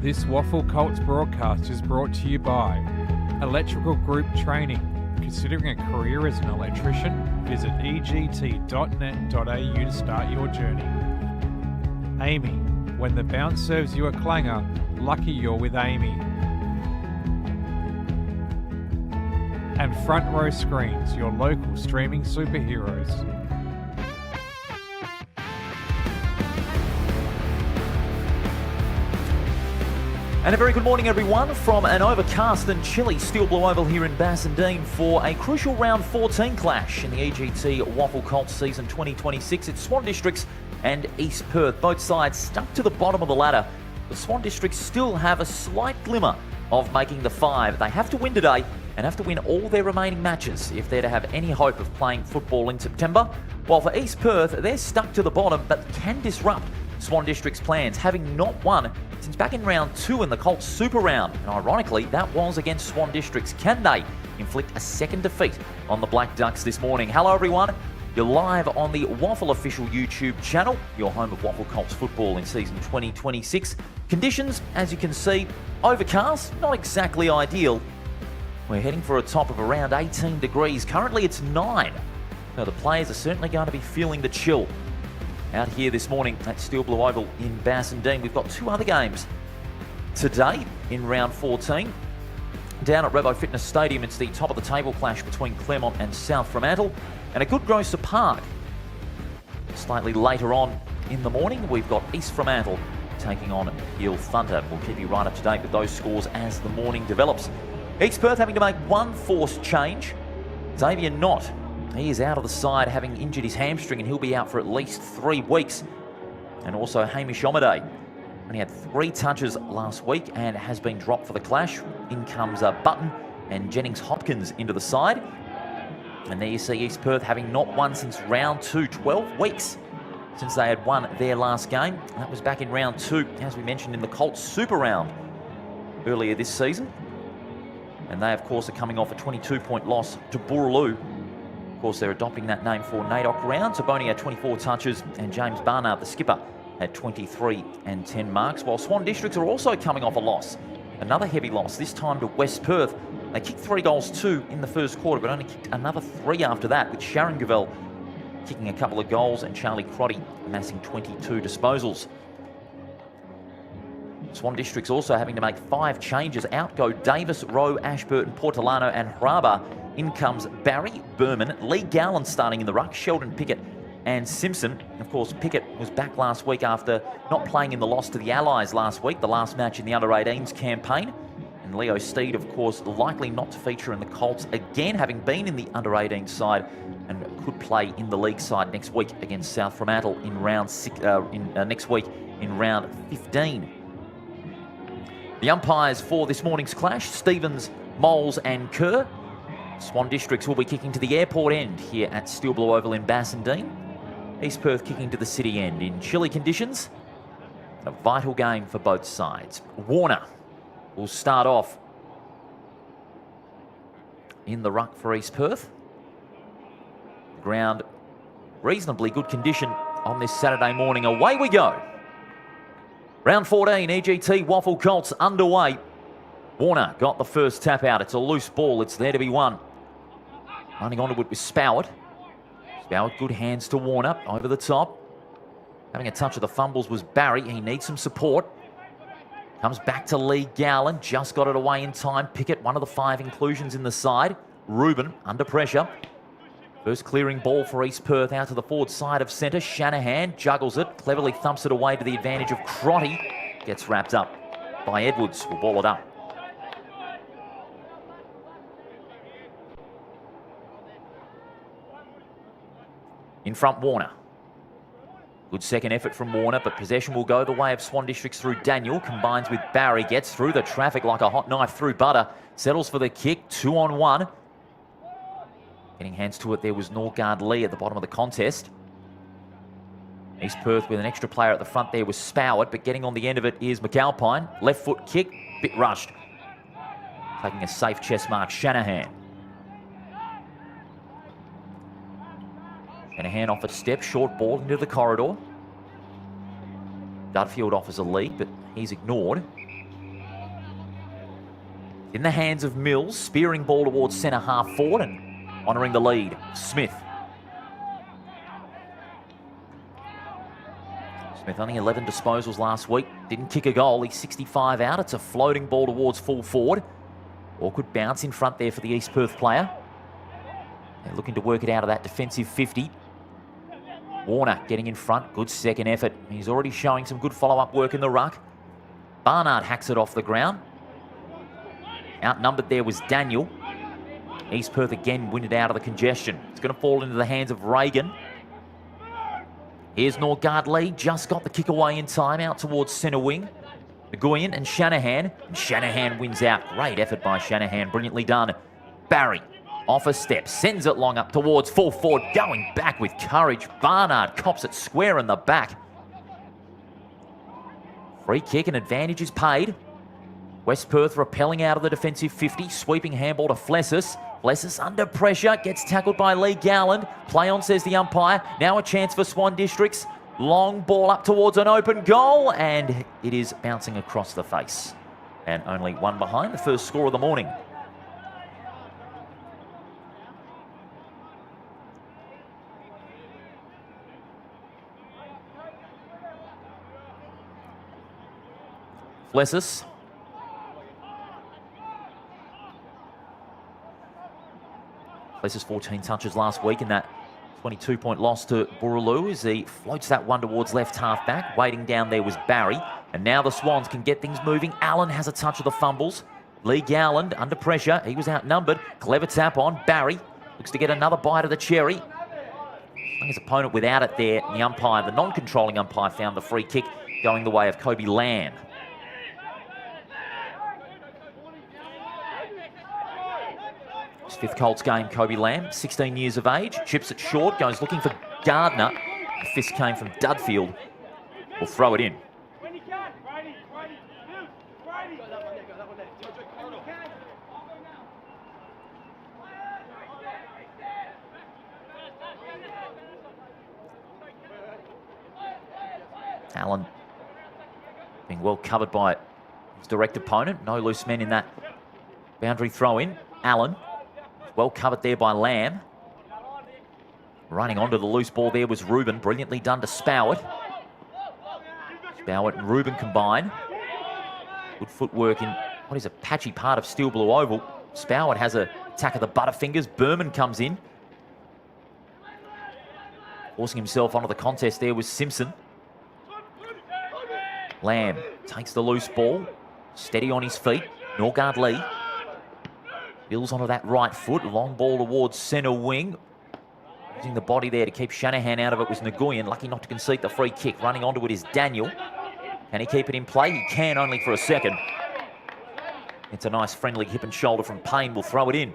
This WAFL Colts broadcast is brought to you by Electrical Group Training. Considering a career as an electrician, visit egt.net.au to start your journey. Amy, when the bounce serves you a clanger, lucky you're with Amy. And Front Row Screens, your local streaming superheroes. And a very good morning, everyone, from an overcast and chilly Steel Blue Oval here in Bassendean for a crucial round 14 clash in the EGT WAFL Colts season 2026. It's Swan Districts and East Perth, both sides stuck to the bottom of the ladder. The Swan Districts still have a slight glimmer of making the five. They have to win today and have to win all their remaining matches if they're to have any hope of playing football in September. While for East Perth, they're stuck to the bottom but can disrupt Swan District's plans, having not won since back in round 2 in the Colts Super Round. And ironically, that was against Swan Districts. Can they inflict a second defeat on the Black Ducks this morning? Hello, everyone. You're live on the WAFL official YouTube channel, your home of WAFL Colts football in season 2026. Conditions, as you can see, overcast, not exactly ideal. We're heading for a top of around 18 degrees. Currently, it's 9. So the players are certainly going to be feeling the chill out here this morning at Steel Blue Oval in Bassendean. We've got two other games today in round 14. Down at Revo Fitness Stadium, it's the top of the table clash between Claremont and South Fremantle. And at Goodgrosser Park, slightly later on in the morning, we've got East Fremantle taking on Peel Thunder. We'll keep you right up to date with those scores as the morning develops. East Perth having to make one forced change. Xavier Knott, he is out of the side, having injured his hamstring, and he'll be out for at least 3 weeks. And also Hamish Omaday only had 3 touches last week and has been dropped for the clash. In comes Button and Jennings Hopkins into the side. And there you see East Perth having not won since round 2, 12 weeks since they had won their last game. That was back in round 2, as we mentioned, in the Colts Super Round earlier this season. And they, of course, are coming off a 22-point loss to Boorloo. Of course, they're adopting that name for NAIDOC round. So Boney had 24 touches and James Barnard, the skipper, had 23 and 10 marks, while Swan Districts are also coming off a loss. Another heavy loss, this time to West Perth. They kicked 3 goals too in the first quarter, but only kicked another 3 after that, with Sharon Gavel kicking a couple of goals and Charlie Crotty amassing 22 disposals. Swan Districts also having to make 5 changes. Out go Davis, Rowe, Ashburton, Portolano and Harbour. In comes Barry, Berman, Lee Gowland starting in the ruck, Sheldon Pickett and Simpson. Of course, Pickett was back last week after not playing in the loss to the Allies last week, the last match in the Under-18s campaign. And Leo Steed, of course, likely not to feature in the Colts again, having been in the Under-18 side and could play in the league side next week against South Fremantle in round 6, next week in round 15. The umpires for this morning's clash, Stevens, Moles and Kerr. Swan Districts will be kicking to the airport end here at Steel Blue Oval in Bassendean. East Perth kicking to the city end in chilly conditions. A vital game for both sides. Warner will start off in the ruck for East Perth. Ground reasonably good condition on this Saturday morning. Away we go. Round 14, EGT WAFL Colts underway. Warner got the first tap out. It's a loose ball. It's there to be won. Running onto it with Spowett. Spowett, good hands to Warner. Over the top. Having a touch of the fumbles was Barry. He needs some support. Comes back to Lee Gowland. Just got it away in time. Pickett, one of the 5 inclusions in the side. Reuben, under pressure. First clearing ball for East Perth out to the forward side of centre. Shanahan juggles it. Cleverly thumps it away to the advantage of Crotty. Gets wrapped up by Edwards. Will ball it up. In front, Warner. Good second effort from Warner, but possession will go the way of Swan Districts through Daniel. Combines with Barry, gets through the traffic like a hot knife through butter. Settles for the kick, 2-on-1. Getting hands to it there was Norgard Lee at the bottom of the contest. East Perth with an extra player at the front there was Spowett, but getting on the end of it is McAlpine. Left foot kick, bit rushed. Taking a safe chest mark, Shanahan. Shanahan off a step, short ball into the corridor. Dudfield offers a lead, but he's ignored. In the hands of Mills, spearing ball towards centre half forward and honouring the lead. Smith. Smith only 11 disposals last week. Didn't kick a goal. He's 65 out. It's a floating ball towards full forward. Awkward bounce in front there for the East Perth player. They're looking to work it out of that defensive 50. Warner getting in front. Good second effort. He's already showing some good follow-up work in the ruck. Barnard hacks it off the ground. Outnumbered there was Daniel. East Perth again win it out of the congestion. It's going to fall into the hands of Reagan. Here's Norgard Lee. Just got the kick away in time out towards centre wing. Nguyen and Shanahan. And Shanahan wins out. Great effort by Shanahan. Brilliantly done. Barry off a step. Sends it long up towards full forward. Going back with courage. Barnard cops it square in the back. Free kick and advantage is paid. West Perth repelling out of the defensive 50. Sweeping handball to Flessis. Flessis under pressure. Gets tackled by Lee Gowland. Play on, says the umpire. Now a chance for Swan Districts. Long ball up towards an open goal. And it is bouncing across the face. And only one behind. The first score of the morning. Flessis. Flessis 14 touches last week in that 22-point loss to Boorloo as he floats that one towards left half back. Waiting down there was Barry. And now the Swans can get things moving. Allen has a touch of the fumbles. Lee Gowland under pressure. He was outnumbered. Clever tap on. Barry looks to get another bite of the cherry. His opponent without it there. The umpire, the non-controlling umpire, found the free kick going the way of Kobe Lamb. His fifth Colts game, Kobe Lamb, 16 years of age. Chips it short, goes looking for Gardner. The fist came from Dudfield. Will throw it in. Allen being well covered by his direct opponent. No loose men in that boundary throw-in. Allen well covered there by Lamb. Running onto the loose ball there was Reuben. Brilliantly done to Spowett. Spowett and Reuben combine. Good footwork in what is a patchy part of Steel Blue Oval. Spowett has a attack of the Butterfingers. Berman comes in. Forcing himself onto the contest there was Simpson. Lamb takes the loose ball. Steady on his feet. Norgard Lee. Builds onto that right foot. Long ball towards centre wing. Using the body there to keep Shanahan out of it was Nguyen. Lucky not to concede the free kick. Running onto it is Daniel. Can he keep it in play? He can, only for a second. It's a nice friendly hip and shoulder from Payne. Will throw it in.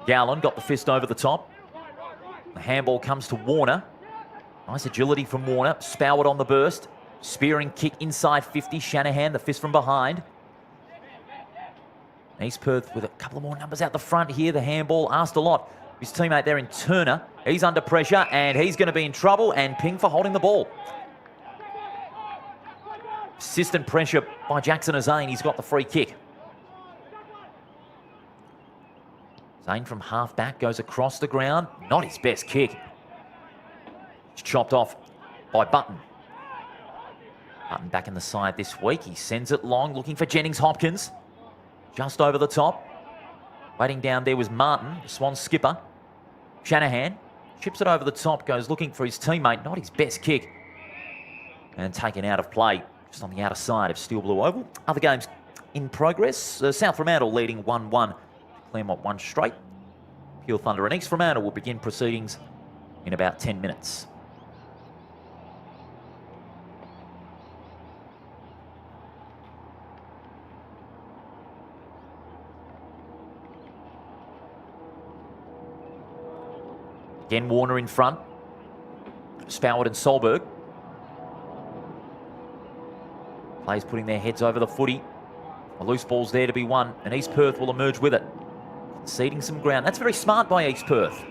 Gowland got the fist over the top. The handball comes to Warner. Nice agility from Warner. Spowett on the burst. Spearing kick inside 50. Shanahan, the fist from behind. East Perth with a couple of more numbers out the front here. The handball asked a lot. His teammate there in Turner. He's under pressure and he's going to be in trouble. And Ping for holding the ball. Persistent pressure by Jackson Azane. He's got the free kick. Zane from half back goes across the ground. Not his best kick. It's chopped off by Button. Button back in the side this week. He sends it long, looking for Jennings Hopkins. Just over the top. Waiting down there was Martin, the Swan skipper. Shanahan chips it over the top, goes looking for his teammate. Not his best kick. And taken out of play, just on the outer side of Steel Blue Oval. Other games in progress. South Fremantle leading 1-1. Claremont 1 straight. Pure Thunder and East Fremantle will begin proceedings in about 10 minutes. Again, Warner in front. Spowett and Solberg. Players putting their heads over the footy. A loose ball's there to be won, and East Perth will emerge with it. Ceding some ground. That's very smart by East Perth.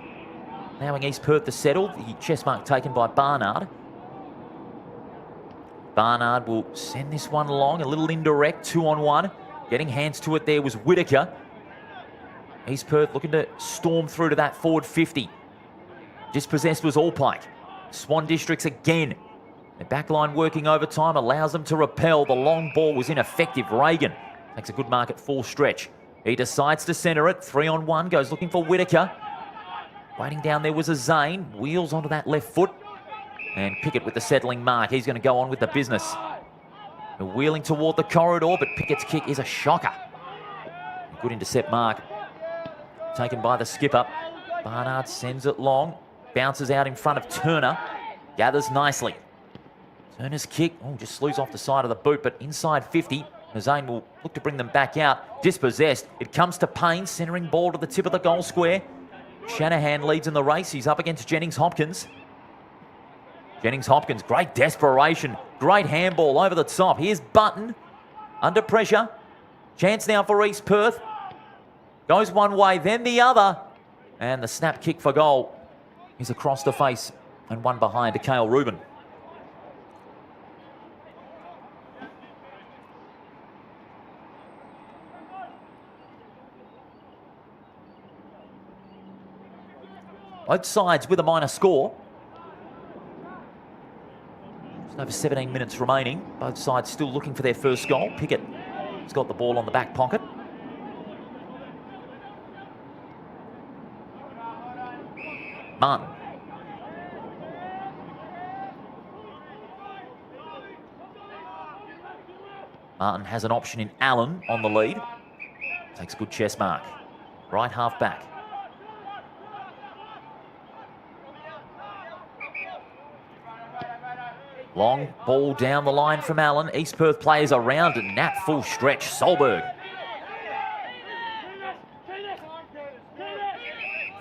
Allowing East Perth to settle. The chest mark taken by Barnard. Barnard will send this one along. A little indirect, 2-on-1. Getting hands to it there was Whitaker. East Perth looking to storm through to that forward 50. Dispossessed was Allpike. Swan Districts again. The back line working overtime allows them to repel. The long ball was ineffective. Reagan takes a good mark at full stretch. He decides to centre it. 3-on-1, goes looking for Whitaker. Waiting down there was a Zane. Wheels onto that left foot. And Pickett with the settling mark. He's going to go on with the business. They're wheeling toward the corridor, but Pickett's kick is a shocker. Good intercept mark. Taken by the skipper. Barnard sends it long. Bounces out in front of Turner. Gathers nicely. Turner's kick, just slews off the side of the boot, but inside 50. Zane will look to bring them back out. Dispossessed. It comes to Payne, centering ball to the tip of the goal square. Shanahan leads in the race. He's up against Jennings-Hopkins. Jennings-Hopkins, great desperation. Great handball over the top. Here's Button under pressure. Chance now for East Perth. Goes one way, then the other. And the snap kick for goal is across the face and one behind to Cale Rubin. Both sides with a minor score. Just over 17 minutes remaining. Both sides still looking for their first goal. Pickett has got the ball on the back pocket. Martin. Martin has an option in Allen on the lead. Takes a good chest mark. Right half back. Long ball down the line from Allen. East Perth players around and Nat full stretch. Solberg.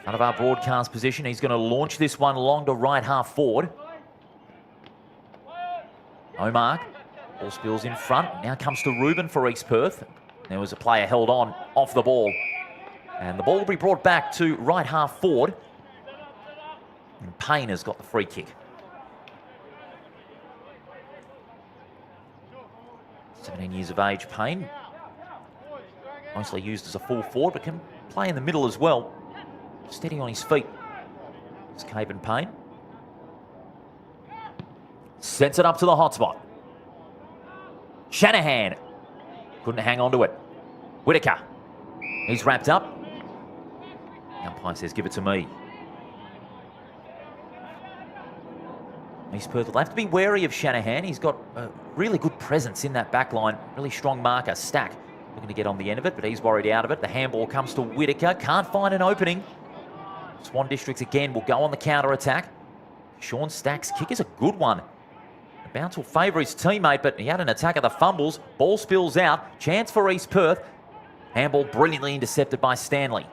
Out of our broadcast position, he's going to launch this one long to right half forward. Omar, ball spills in front. Now comes to Rubin for East Perth. There was a player held on off the ball. And the ball will be brought back to right half forward. And Payne has got the free kick. 17 years of age, Payne. Mostly used as a full forward, but can play in the middle as well. Steady on his feet. It's Caven Payne. Sends it up to the hot spot. Shanahan. Couldn't hang on to it. Whitaker. He's wrapped up. The umpire says, give it to me. East Perth will have to be wary of Shanahan. He's got a really good presence in that back line. Really strong marker. Stack looking to get on the end of it, but he's worried out of it. The handball comes to Whitaker. Can't find an opening. Swan Districts again will go on the counter-attack. Sean Stack's kick is a good one. The bounce will favour his teammate, but he had an attack of the fumbles. Ball spills out. Chance for East Perth. Handball brilliantly intercepted by Stanley.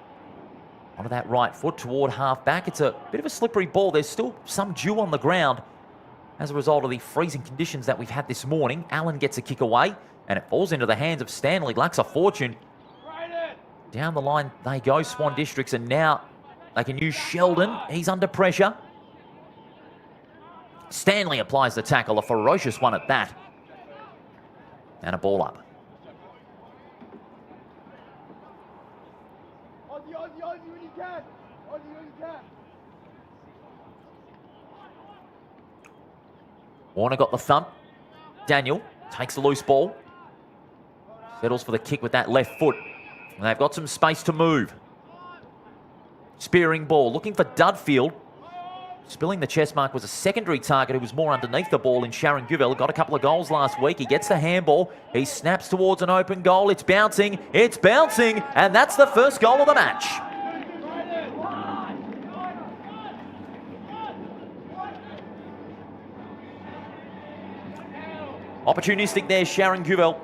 Onto that right foot toward half-back. It's a bit of a slippery ball. There's still some dew on the ground as a result of the freezing conditions that we've had this morning. Allen gets a kick away, and it falls into the hands of Stanley. Lacks a fortune. Down the line they go, Swan Districts, and now they can use Sheldon. He's under pressure. Stanley applies the tackle, a ferocious one at that. And a ball up. Warner got the thump. Daniel takes the loose ball. Settles for the kick with that left foot. And they've got some space to move. Spearing ball, looking for Dudfield. Spilling the chest mark was a secondary target who was more underneath the ball in Sharon Guvel. Got a couple of goals last week. He gets the handball. He snaps towards an open goal. It's bouncing. It's bouncing. And that's the first goal of the match. Opportunistic there, Sharon Guvel.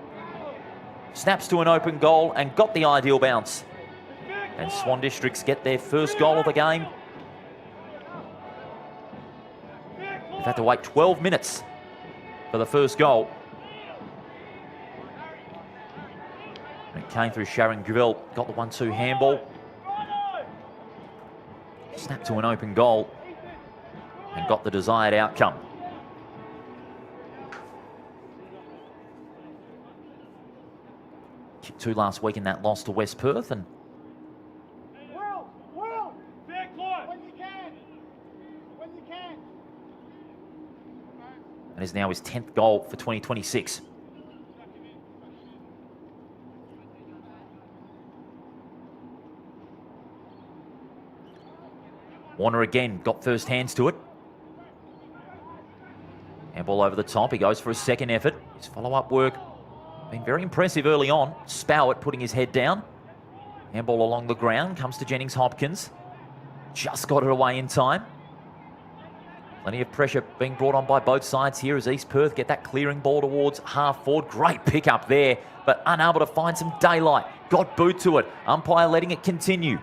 Snaps to an open goal and got the ideal bounce. And Swan Districts get their first goal of the game. They've had to wait 12 minutes for the first goal. And it came through Sharon Gravel, got the 1-2 handball. Snapped to an open goal and got the desired outcome. Kicked 2 last week in that loss to West Perth, and and is now his 10th goal for 2026. Warner again got first hands to it. Handball over the top. He goes for a second effort. His follow-up work been very impressive early on. Spowett putting his head down. Handball along the ground. Comes to Jennings Hopkins. Just got it away in time. Plenty of pressure being brought on by both sides here as East Perth get that clearing ball towards half forward. Great pick up there, but unable to find some daylight. Got boot to it. Umpire letting it continue.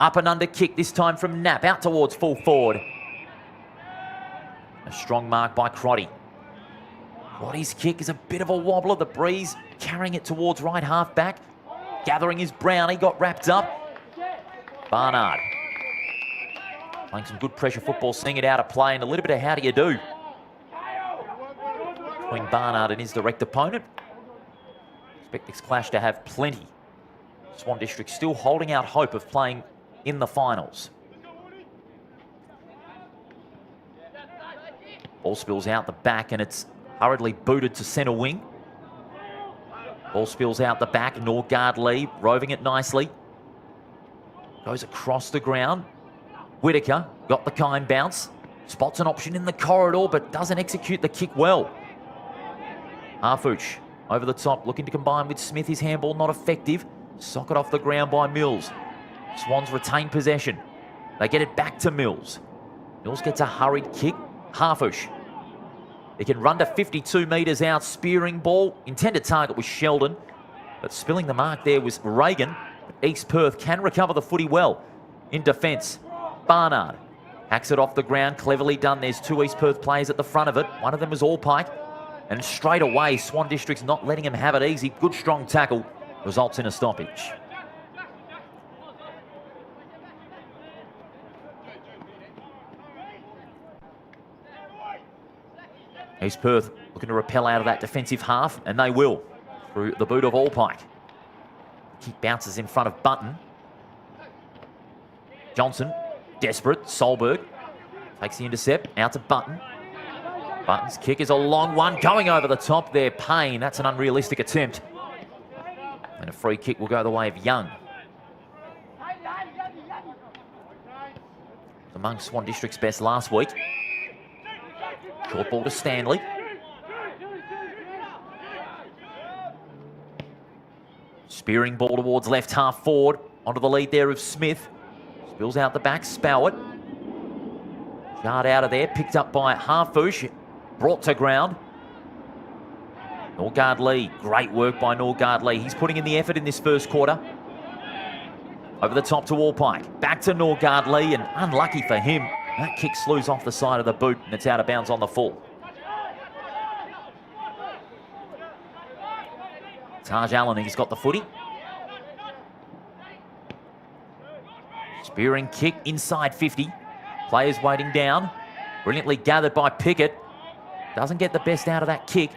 Up and under kick, this time from Knapp, out towards full forward. A strong mark by Crotty. Crotty's kick is a bit of a wobbler. The breeze carrying it towards right half back. Gathering his brown, he got wrapped up. Barnard playing some good pressure football, seeing it out of play, and a little bit of how do you do between Barnard and his direct opponent. Expect this clash to have plenty. Swan District still holding out hope of playing in the finals. Ball spills out the back and it's hurriedly booted to centre wing. Ball spills out the back, Norgard Lee roving it nicely. Goes across the ground. Whitaker got the kind bounce. Spots an option in the corridor but doesn't execute the kick well. Harfouch over the top, looking to combine with Smith. His handball not effective. Socket off the ground by Mills. Swans retain possession. They get it back to Mills. Mills gets a hurried kick. Harfouch. He can run to 52 metres out. Spearing ball. Intended target was Sheldon, but spilling the mark there was Reagan. But East Perth can recover the footy well in defence. Barnard hacks it off the ground. Cleverly done. There's 2 East Perth players at the front of it. One of them was Allpike. And straight away, Swan District's not letting him have it easy. Good strong tackle. Results in a stoppage. East Perth looking to repel out of that defensive half, and they will through the boot of Allpike. Kick bounces in front of Button. Johnson, desperate. Solberg takes the intercept, out to Button. Button's kick is a long one, going over the top there. Payne, that's an unrealistic attempt. And a free kick will go the way of Young. Among Swan District's best last week. Short ball to Stanley. Spearing ball towards left half forward. Onto the lead there of Smith. Spills out the back, Spowett. Jarred out of there, picked up by Harfouch. Brought to ground. Norgard Lee, great work by Norgard Lee. He's putting in the effort in this first quarter. Over the top to Allpike. Back to Norgard Lee, and unlucky for him, that kick slews off the side of the boot and it's out of bounds on the full. Taj Allen, he's got the footy. Spearing kick inside 50. Players waiting down. Brilliantly gathered by Pickett. Doesn't get the best out of that kick.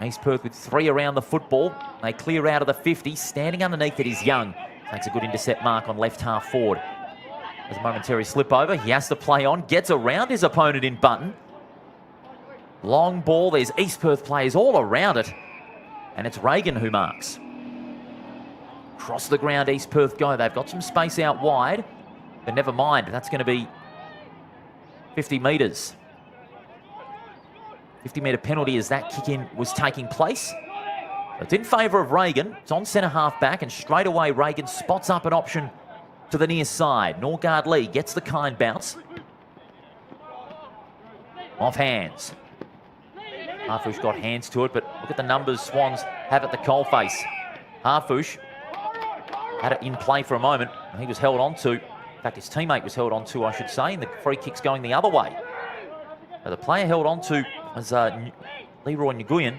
East Perth with 3 around the football. They clear out of the 50. Standing underneath it is Young. Takes a good intercept mark on left half forward. There's a momentary slip over. He has to play on. Gets around his opponent in Button. Long ball. There's East Perth players all around it. And it's Reagan who marks. Across the ground, East Perth go. They've got some space out wide. But never mind. That's going to be 50 metres. 50-metre penalty as that kick-in was taking place. It's in favour of Reagan. It's on centre half back, and straight away Reagan spots up an option to the near side. Norgard Lee gets the kind bounce. Off hands. Harfouch got hands to it, but look at the numbers Swans have at the coalface. Harfouch had it in play for a moment, and he was held on to. In fact, his teammate was held on to, I should say, and the free kick's going the other way. Now, the player held on to was Leroy Nguyen.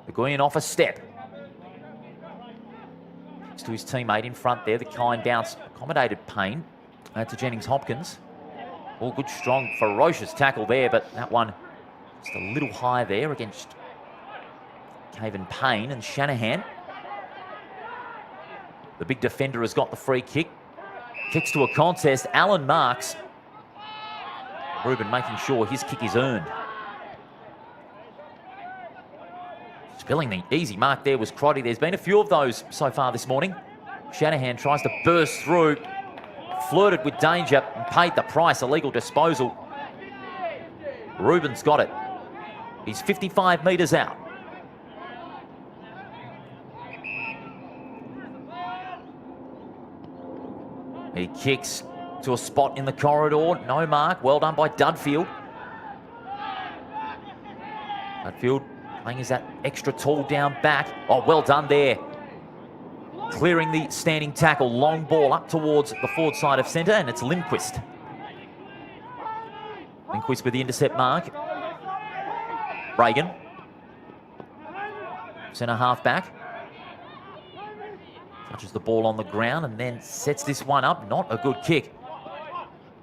McGuigan off a step. Next to his teammate in front there. The kind bounce accommodated Payne to Jennings-Hopkins. All good, strong, ferocious tackle there, but that one just a little high there against Caven Payne and Shanahan. The big defender has got the free kick. Kicks to a contest. Allen marks. Ruben making sure his kick is earned. Spilling the easy mark there was Crotty. There's been a few of those so far this morning. Shanahan tries to burst through. Flirted with danger and paid the price. Illegal disposal. Ruben's got it. He's 55 metres out. He kicks to a spot in the corridor. No mark. Well done by Dudfield. Dudfield playing as that extra tall down back. Oh, well done there. Clearing the standing tackle. Long ball up towards the forward side of centre, and it's Lindquist. Lindquist with the intercept mark. Reagan. Centre half back. Touches the ball on the ground and then sets this one up. Not a good kick.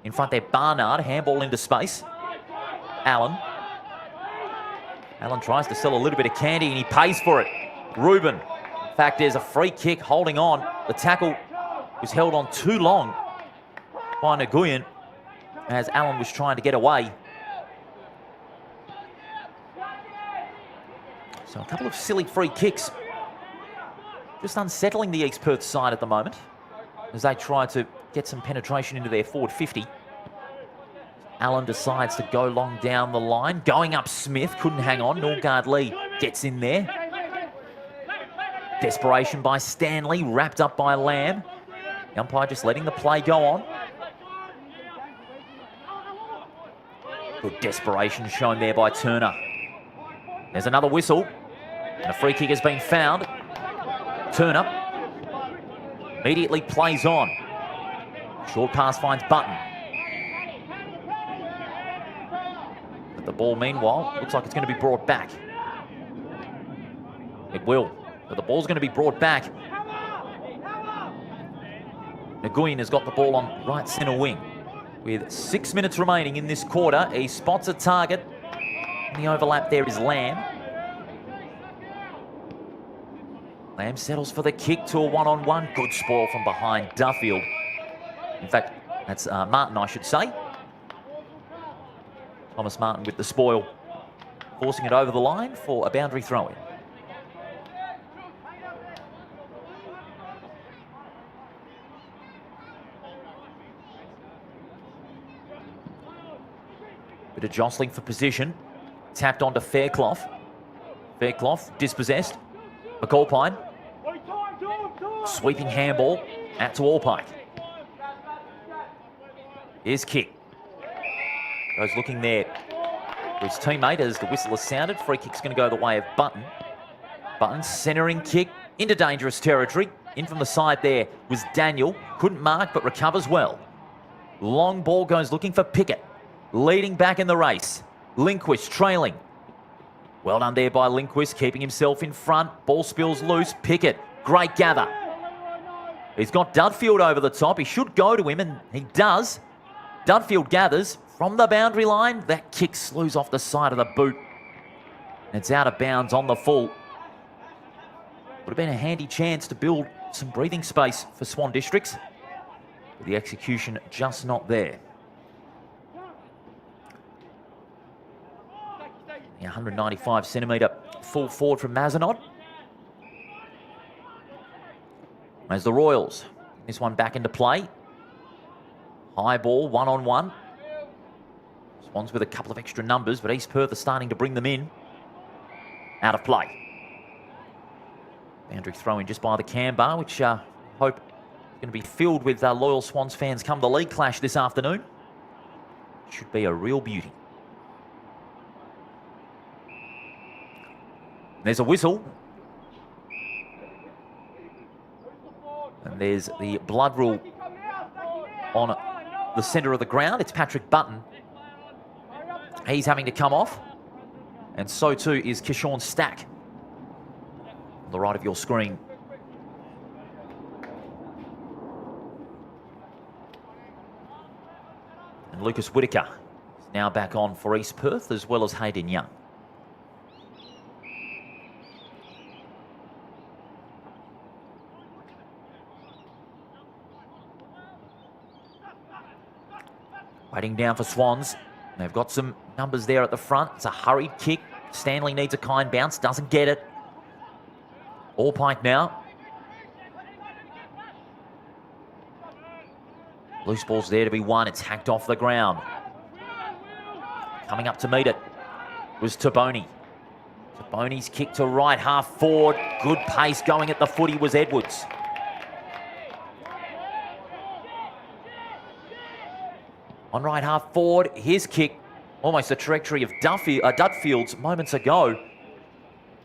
In front there, Barnard. Handball into space. Allen. Allen tries to sell a little bit of candy and he pays for it. Ruben. In fact, there's a free kick holding on. The tackle was held on too long by Nguyen as Allen was trying to get away. So a couple of silly free kicks. Just unsettling the East Perth side at the moment as they try to get some penetration into their forward 50. Allen decides to go long down the line. Going up Smith, couldn't hang on. Norgard Lee gets in there. Desperation by Stanley, wrapped up by Lamb. The umpire just letting the play go on. Good desperation shown there by Turner. There's another whistle. And a free kick has been found. Turner immediately plays on. Short pass finds Button. But the ball, meanwhile, looks like it's going to be brought back. It will. But the ball's going to be brought back. Nguyen has got the ball on right centre wing. With 6 minutes remaining in this quarter, he spots a target. And the overlap there is Lamb. Lamb settles for the kick to a one-on-one. Good spoil from behind Duffield. In fact, that's Martin, I should say. Thomas Martin with the spoil, forcing it over the line for a boundary throw-in. Bit of jostling for position. Tapped onto Fairclough. Fairclough dispossessed. McAlpine. Sweeping handball out to Allpike. Here's kick. Goes looking there for his teammate as the whistle is sounded. Free kick's going to go the way of Button. Button centering kick into dangerous territory. In from the side there was Daniel. Couldn't mark but recovers well. Long ball goes looking for Pickett. Leading back in the race. Lindquist trailing. Well done there by Lindquist, keeping himself in front. Ball spills loose. Pickett, great gather. He's got Dudfield over the top. He should go to him, and he does. Dudfield gathers from the boundary line. That kick slews off the side of the boot. It's out of bounds on the full. Would have been a handy chance to build some breathing space for Swan Districts. But the execution just not there. 195 centimetre full forward from Mazenod. As the Royals, this one back into play. High ball, one-on-one. Swans with a couple of extra numbers, but East Perth are starting to bring them in. Out of play. Boundary throw-in just by the Cam bar, which I hope is going to be filled with loyal Swans fans come the league clash this afternoon. Should be a real beauty. There's a whistle. And there's the blood rule on the centre of the ground. It's Patrick Button. He's having to come off. And so too is Kishorn Stack. the right of your screen. And Lucas Whitaker is now back on for East Perth, as well as Hayden Young. Waiting down for Swans. They've got some numbers there at the front. It's a hurried kick. Stanley needs a kind bounce, doesn't get it. All Pike now. Loose ball's there to be won. It's hacked off the ground. Coming up to meet it was Taboni. Taboni's kick to right half forward. Good pace going at the footy was Edwards. On right half forward, his kick, almost the trajectory of Dudfield's moments ago.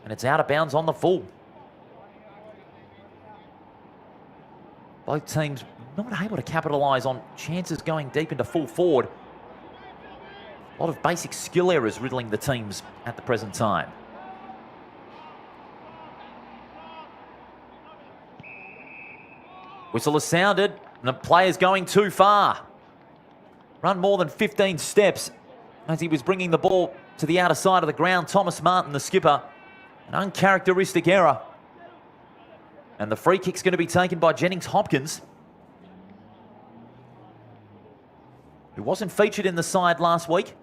And it's out of bounds on the full. Both teams not able to capitalise on chances going deep into full forward. A lot of basic skill errors riddling the teams at the present time. Whistle is sounded, and the player's going too far. Run more than 15 steps as he was bringing the ball to the outer side of the ground. Thomas Martin, the skipper, an uncharacteristic error. And the free kick's going to be taken by Jennings Hopkins, who wasn't featured in the side last week.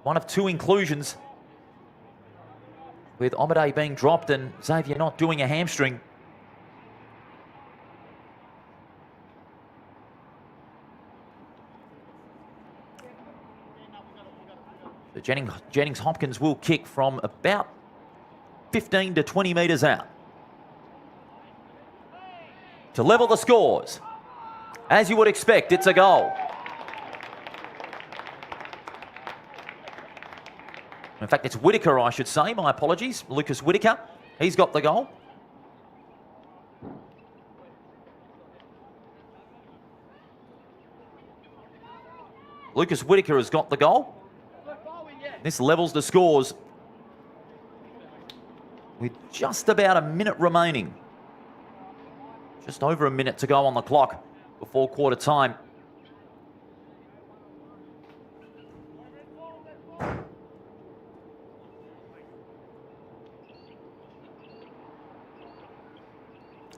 One of two inclusions, with Omade being dropped and Xavier not doing a hamstring. So Jennings Hopkins will kick from about 15 to 20 metres out to level the scores. As you would expect, it's a goal. In fact, it's Whitaker, I should say. My apologies. Lucas Whitaker. He's got the goal. Lucas Whitaker has got the goal. This levels the scores with just about a minute remaining. Just over a minute to go on the clock before quarter time.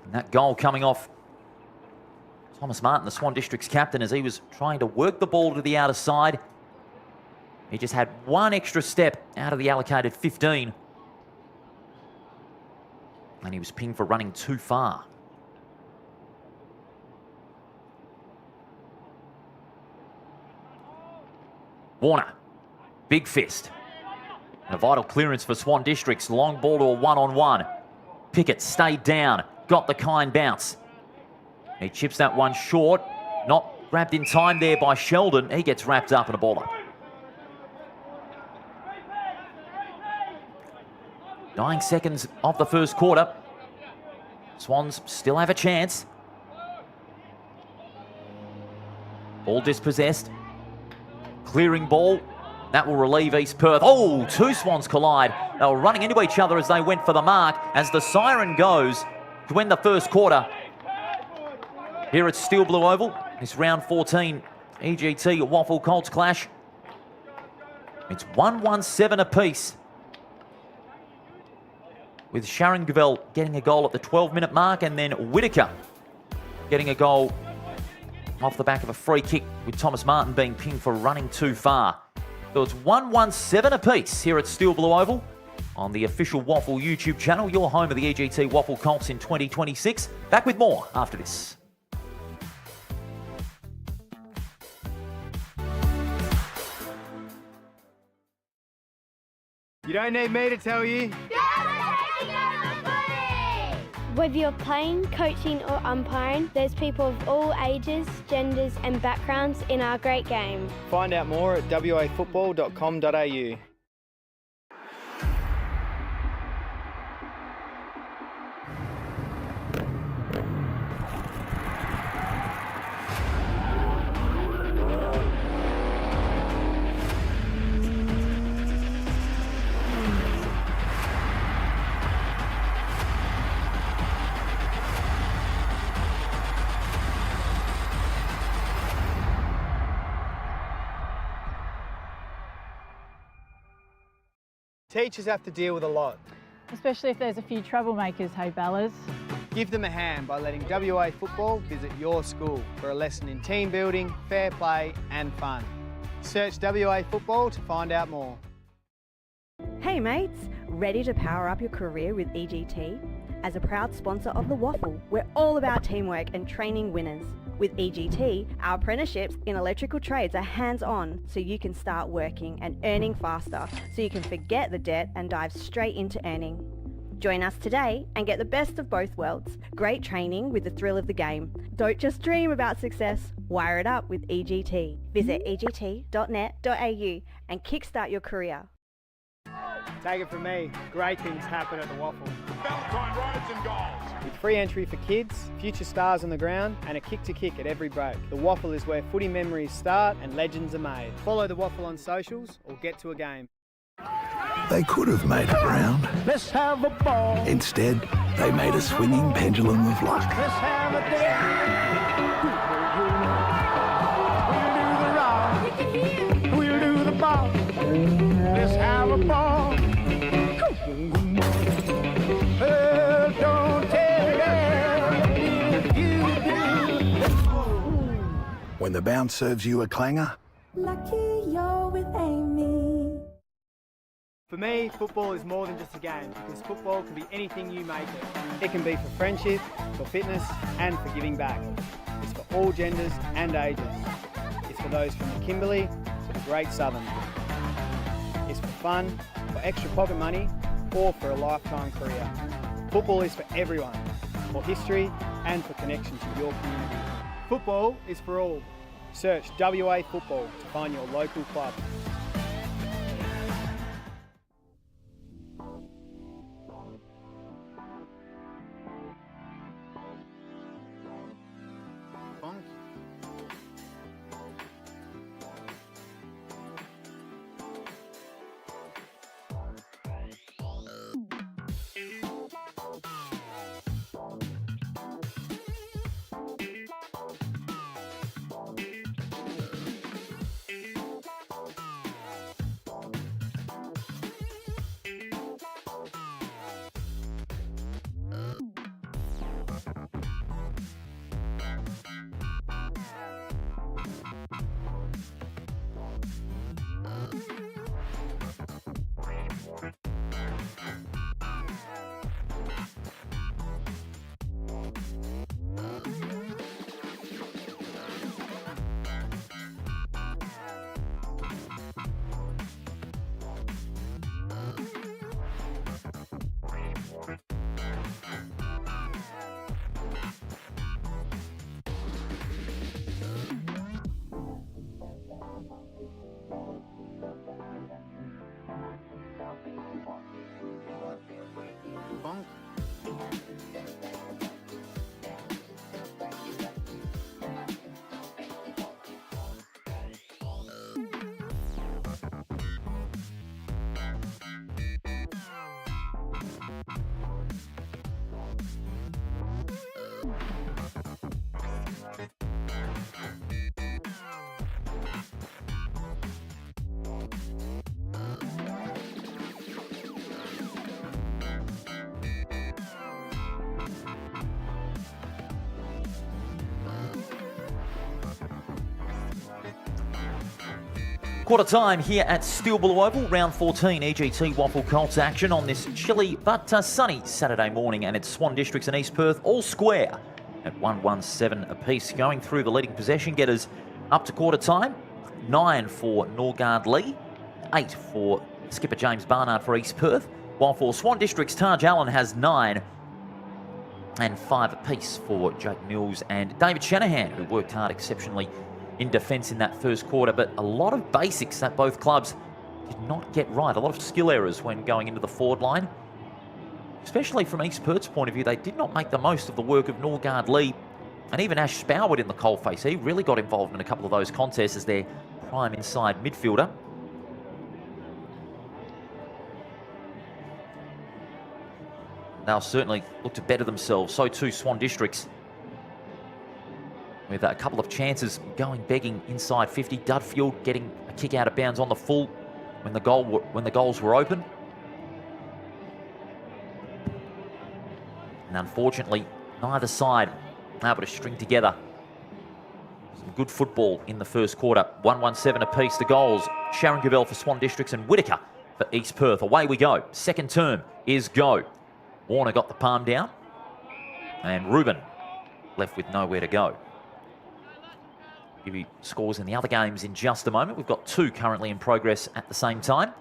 And that goal coming off Thomas Martin, the Swan District's captain, as he was trying to work the ball to the outer side. He just had one extra step out of the allocated 15. And he was pinged for running too far. Warner, big fist. And a vital clearance for Swan Districts. Long ball to a one-on-one. Pickett stayed down, got the kind bounce. He chips that one short. Not grabbed in time there by Sheldon. He gets wrapped up in a ball up. 9 seconds of the first quarter. Swans still have a chance. Ball dispossessed. Clearing ball. That will relieve East Perth. Oh, two Swans collide. They were running into each other as they went for the mark. As the siren goes to end the first quarter. Here at Steel Blue Oval. This round 14 EGT WAFL Colts clash. It's 1-1-7 apiece, with Sharon Gavell getting a goal at the 12-minute mark, and then Whitaker getting a goal off the back of a free kick, with Thomas Martin being pinged for running too far. So it's 1-1-7 apiece here at Steel Blue Oval on the official WAFL YouTube channel, your home of the EGT WAFL Colts in 2026. Back with more after this. You don't need me to tell you. Whether you're playing, coaching or umpiring, there's people of all ages, genders and backgrounds in our great game. Find out more at wafootball.com.au. Teachers have to deal with a lot. Especially if there's a few troublemakers, hey Bellas. Give them a hand by letting WA Football visit your school for a lesson in team building, fair play and fun. Search WA Football to find out more. Hey mates, ready to power up your career with EGT? As a proud sponsor of the WAFL, we're all about teamwork and training winners. With EGT, our apprenticeships in electrical trades are hands-on, so you can start working and earning faster, so you can forget the debt and dive straight into earning. Join us today and get the best of both worlds. Great training with the thrill of the game. Don't just dream about success, wire it up with EGT. Visit egt.net.au and kickstart your career. Take it from me, great things happen at the WAFL. Valentine rides and goals. With free entry for kids, future stars on the ground and a kick to kick at every break. The WAFL is where footy memories start and legends are made. Follow the WAFL on socials or get to a game. They could have made it round. Let's have a ball. Instead, they made a swinging pendulum of luck. Let's have a dance. We'll do the rock. We'll do the ball. Let's have a ball. Well, don't tell them if you do. When the bounce serves you a clanger, Lucky you're with Amy. For me, football is more than just a game because football can be anything you make it. It can be for friendship, for fitness and for giving back. It's for all genders and ages. It's for those from the Kimberley to the Great Southern. It's for fun, for extra pocket money or for a lifetime career. Football is for everyone, for history and for connection to your community. Football is for all. Search WA Football to find your local club. Quarter time here at Steel Blue Oval, round 14 EGT WAFL Colts action on this chilly but sunny Saturday morning, and it's Swan Districts and East Perth all square at 1-1-7 apiece. Going through the leading possession getters up to quarter time, 9 for Norgard Lee, 8 for skipper James Barnard for East Perth, while for Swan Districts Taj Allen has 9 and 5 apiece for Jake Mills and David Shanahan, who worked hard exceptionally in defence in that first quarter, but a lot of basics that both clubs did not get right. A lot of skill errors when going into the forward line, especially from East Perth's point of view. They did not make the most of the work of Norgard Lee and even Ash Spoward in the coalface. He really got involved in a couple of those contests as their prime inside midfielder. They'll certainly look to better themselves. So too Swan Districts, with a couple of chances going begging inside 50. Dudfield getting a kick out of bounds on the full when the goals were open. And unfortunately, neither side able to string together some good football in the first quarter. 1-1-7 apiece. The goals, Sharon Gabel for Swan Districts and Whitaker for East Perth. Away we go. Second term is go. Warner got the palm down. And Ruben left with nowhere to go. Give you scores in the other games in just a moment. We've got 2 currently in progress at the same time.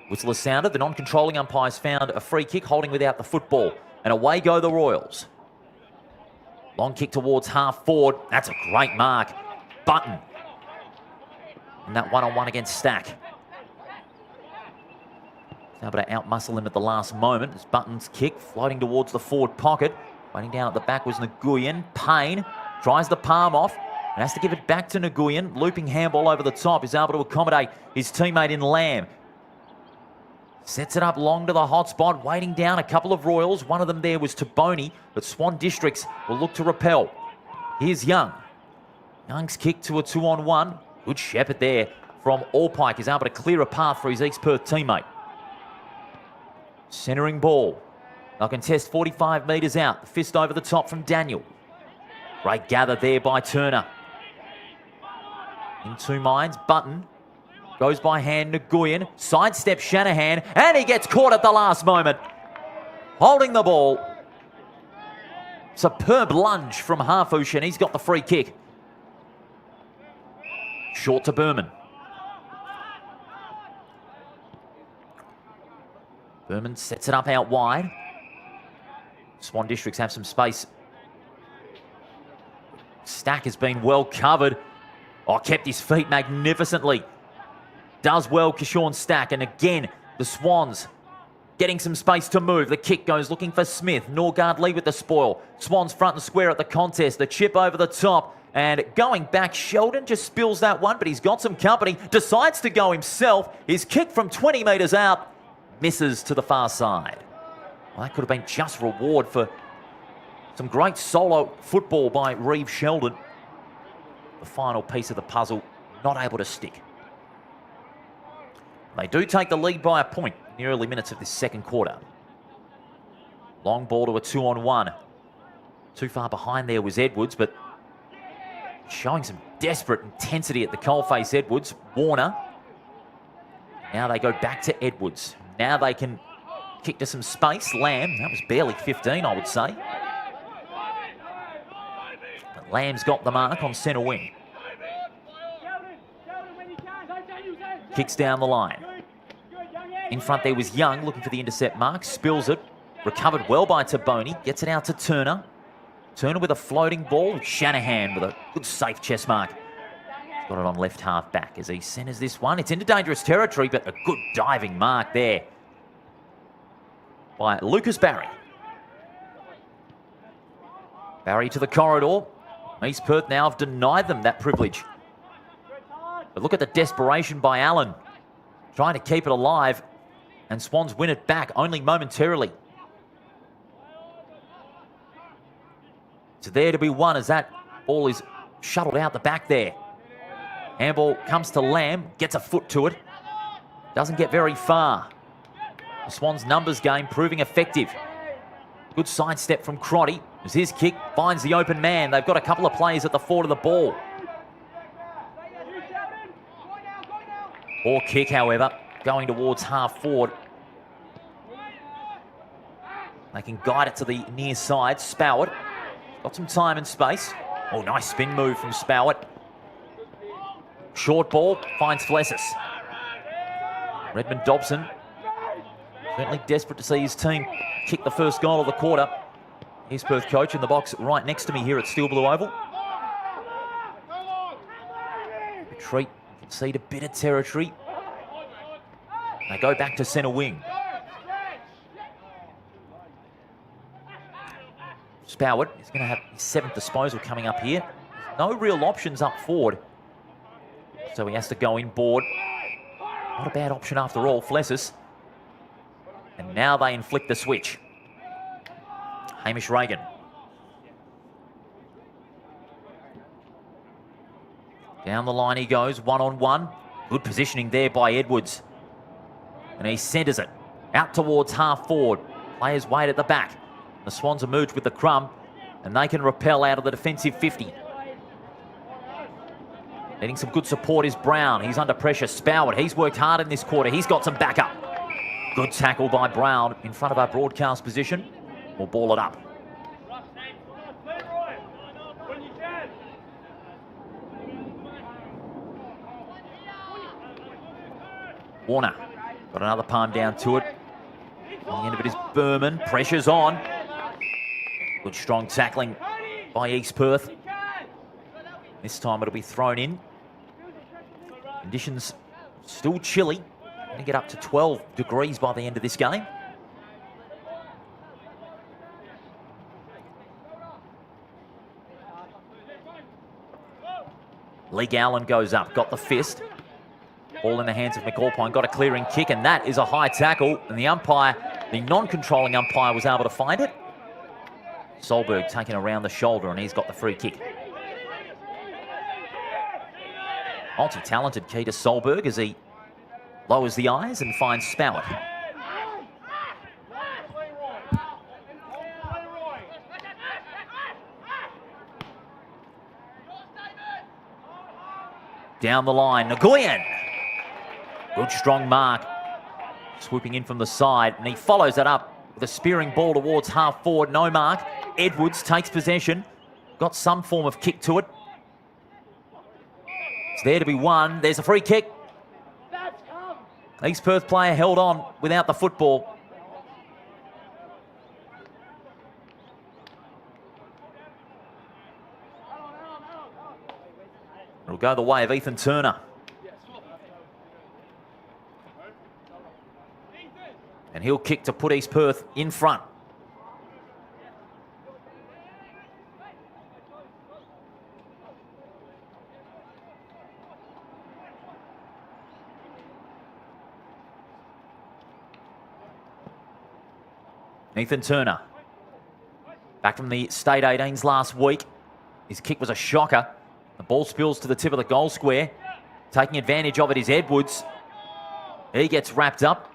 Whistle is sounded. The non-controlling umpires found a free kick, holding without the football. And away go the Royals. Long kick towards half forward. That's a great mark. Button. And that one-on-one against Stack. Able to outmuscle him at the last moment. As Button's kick floating towards the forward pocket. Waiting down at the back was Nguyen. Payne tries the palm off and has to give it back to Nguyen. Looping handball over the top. Is able to accommodate his teammate in Lamb. Sets it up long to the hot spot. Waiting down a couple of Royals. One of them there was Taboni, but Swan Districts will look to repel. Here's Young. Young's kick to a 2-on-1. Good shepherd there from Allpike. Is able to clear a path for his East Perth teammate. Centering ball. They'll contest 45 metres out. The fist over the top from Daniel. Great gather there by Turner. In 2 minds, Button goes by hand, Nguyen, sidestep Shanahan, and he gets caught at the last moment. Holding the ball. Superb lunge from Harfouche, and he's got the free kick. Short to Berman. Berman sets it up out wide. Swan Districts have some space. Stack has been well covered. Oh, kept his feet magnificently. Does well, Kishorn Stack. And again, the Swans getting some space to move. The kick goes looking for Smith. Norgard Lee with the spoil. Swans front and square at the contest. The chip over the top. And going back, Sheldon just spills that one, but he's got some company. Decides to go himself. His kick from 20 metres out misses to the far side. Well, that could have been just reward for some great solo football by Reeve Sheldon. The final piece of the puzzle, not able to stick. They do take the lead by a point in the early minutes of this second quarter. Long ball to a 2-on-1. Too far behind there was Edwards, but showing some desperate intensity at the coalface. Edwards. Warner. Now they go back to Edwards. Now they can kick to some space. Lamb, that was barely 15, I would say. But Lamb's got the mark on centre wing. Kicks down the line. In front there was Young looking for the intercept mark. Spills it. Recovered well by Taboni. Gets it out to Turner. Turner with a floating ball. Shanahan with a good safe chest mark. Got it on left half back as he centres this one. It's into dangerous territory, but a good diving mark there by Lucas Barry. Barry to the corridor. East Perth now have denied them that privilege. But look at the desperation by Allen. Trying to keep it alive. And Swans win it back only momentarily. It's there to be won as that ball is shuttled out the back there. Handball comes to Lamb. Gets a foot to it. Doesn't get very far. The Swans numbers game proving effective. Good sidestep from Crotty. As his kick finds the open man. They've got a couple of players at the forward of the ball. Poor kick, however, going towards half forward. They can guide it to the near side. Spowett got some time and space. Oh, nice spin move from Spowett. Short ball finds Flessis. Redmond Dobson certainly desperate to see his team kick the first goal of the quarter. East Perth coach in the box right next to me here at Steel Blue Oval. Retreat, concede a bit of territory. They go back to centre wing. Spowett is going to have his 7th disposal coming up here. No real options up forward, so he has to go inboard. Not a bad option after all, Flessis. And now they inflict the switch. Hamish Reagan. Down the line he goes, 1-on-1. Good positioning there by Edwards. And he centres it out towards half forward. Players wait at the back. The Swans emerge with the crumb, and they can rappel out of the defensive 50. Needing some good support is Brown. He's under pressure. Spoward, he's worked hard in this quarter. He's got some backup. Good tackle by Brown in front of our broadcast position. We'll ball it up. Warner got another palm down to it. On the end of it is Berman. Pressure's on. Good strong tackling by East Perth. This time it'll be thrown in. Conditions still chilly. Going to get up to 12 degrees by the end of this game. Lee Gowland goes up, got the fist. Ball in the hands of McAlpine, got a clearing kick, and that is a high tackle. And the umpire, the non-controlling umpire, was able to find it. Solberg taken around the shoulder, and he's got the free kick. Multi-talented key to Solberg as he lowers the eyes and finds Spoward. Down the line, Nguyen. Good strong mark. Swooping in from the side, and he follows that up with a spearing ball towards half forward. No mark. Edwards takes possession. Got some form of kick to it. It's there to be won. There's a free kick. East Perth player held on without the football. It'll go the way of Ethan Turner. And he'll kick to put East Perth in front. Ethan Turner, back from the State 18s last week. His kick was a shocker. The ball spills to the tip of the goal square. Taking advantage of it is Edwards. He gets wrapped up.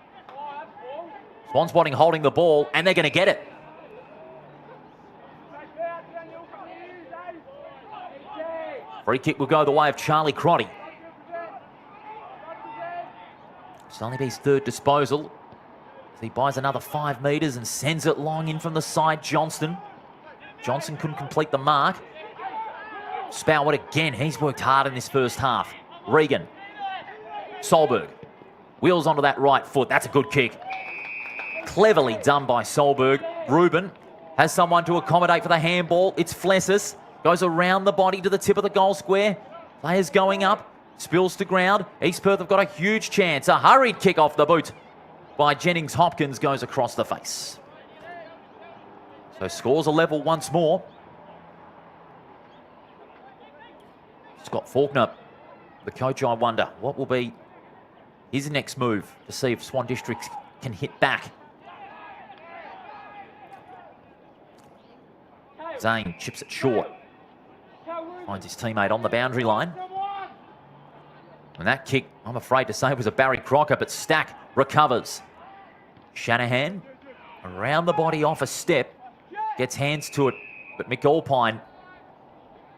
Swan spotting holding the ball, and they're going to get it. Free kick will go the way of Charlie Crotty. It's only his third disposal. He buys another 5 metres and sends it long in from the side. Johnson couldn't complete the mark. Spoward again. He's worked hard in this first half. Regan. Solberg. Wheels onto that right foot. That's a good kick. Cleverly done by Solberg. Reuben has someone to accommodate for the handball. It's Flessis. Goes around the body to the tip of the goal square. Players going up. Spills to ground. East Perth have got a huge chance. A hurried kick off the boot by Jennings Hopkins goes across the face. So scores a level once more. Scott Faulkner, the coach, I wonder what will be his next move to see if Swan Districts can hit back. Zane chips it short. Finds his teammate on the boundary line. And that kick, I'm afraid to say, was a Barry Crocker, but Stack recovers. Shanahan around the body off a step, gets hands to it, but McAlpine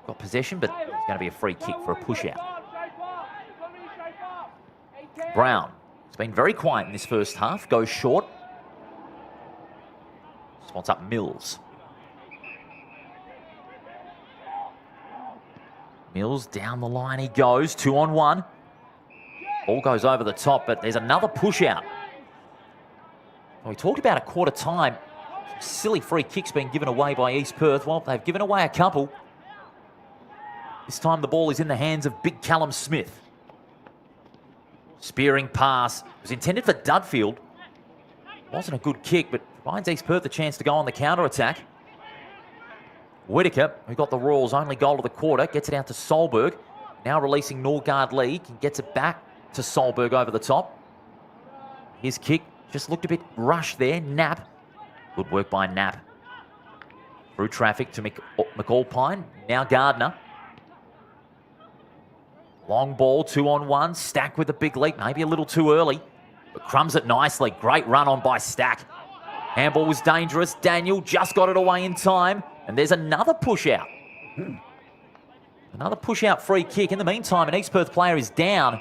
got possession, but it's going to be a free kick for a push out. Brown has been very quiet in this first half, goes short. Spots up Mills. Mills down the line he goes, 2-on-1. Ball goes over the top, but there's another push out. We talked about a quarter time. Some silly free kicks being given away by East Perth. Well, they've given away a couple. This time the ball is in the hands of Big Callum Smith. Spearing pass. It was intended for Dudfield. Wasn't a good kick, but provides East Perth a chance to go on the counter-attack. Whitaker, who got the Royals' only goal of the quarter, gets it out to Solberg. Now releasing Norgard League and gets it back to Solberg over the top. His kick just looked a bit rushed there. Knapp. Good work by Knapp. Through traffic to McAlpine. Now Gardner. Long ball, 2-on-1. Stack with a big leap. Maybe a little too early, but crumbs it nicely. Great run on by Stack. Handball was dangerous. Daniel just got it away in time. And there's another push out. Another push out free kick. In the meantime, an East Perth player is down.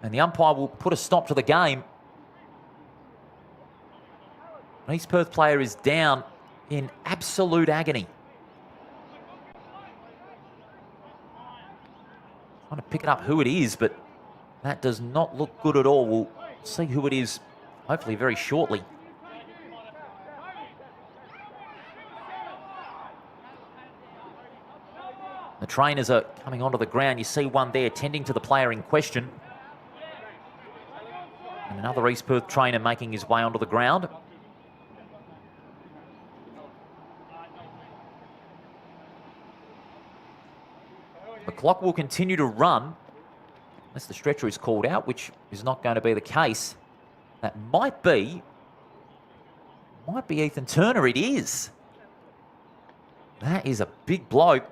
And the umpire will put a stop to the game. An East Perth player is down in absolute agony. Trying to pick it up who it is, but that does not look good at all. We'll see who it is hopefully very shortly. The trainers are coming onto the ground. You see one there tending to the player in question. And another East Perth trainer making his way onto the ground. The clock will continue to run unless the stretcher is called out, which is not going to be the case. That might be Ethan Turner. It is. That is a big bloke.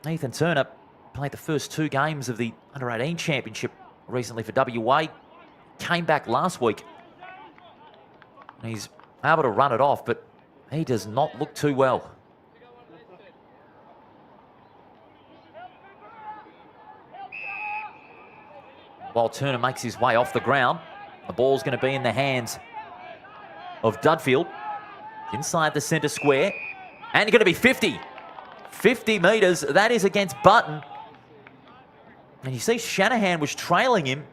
Ethan Turner played the first 2 games of the Under-18 Championship recently for WA. Came back last week. And he's able to run it off, but he does not look too well. While Turner makes his way off the ground, the ball's going to be in the hands of Dudfield. Inside the centre square. And going to be 50. 50 metres. That is against Button. And you see Shanahan was trailing him.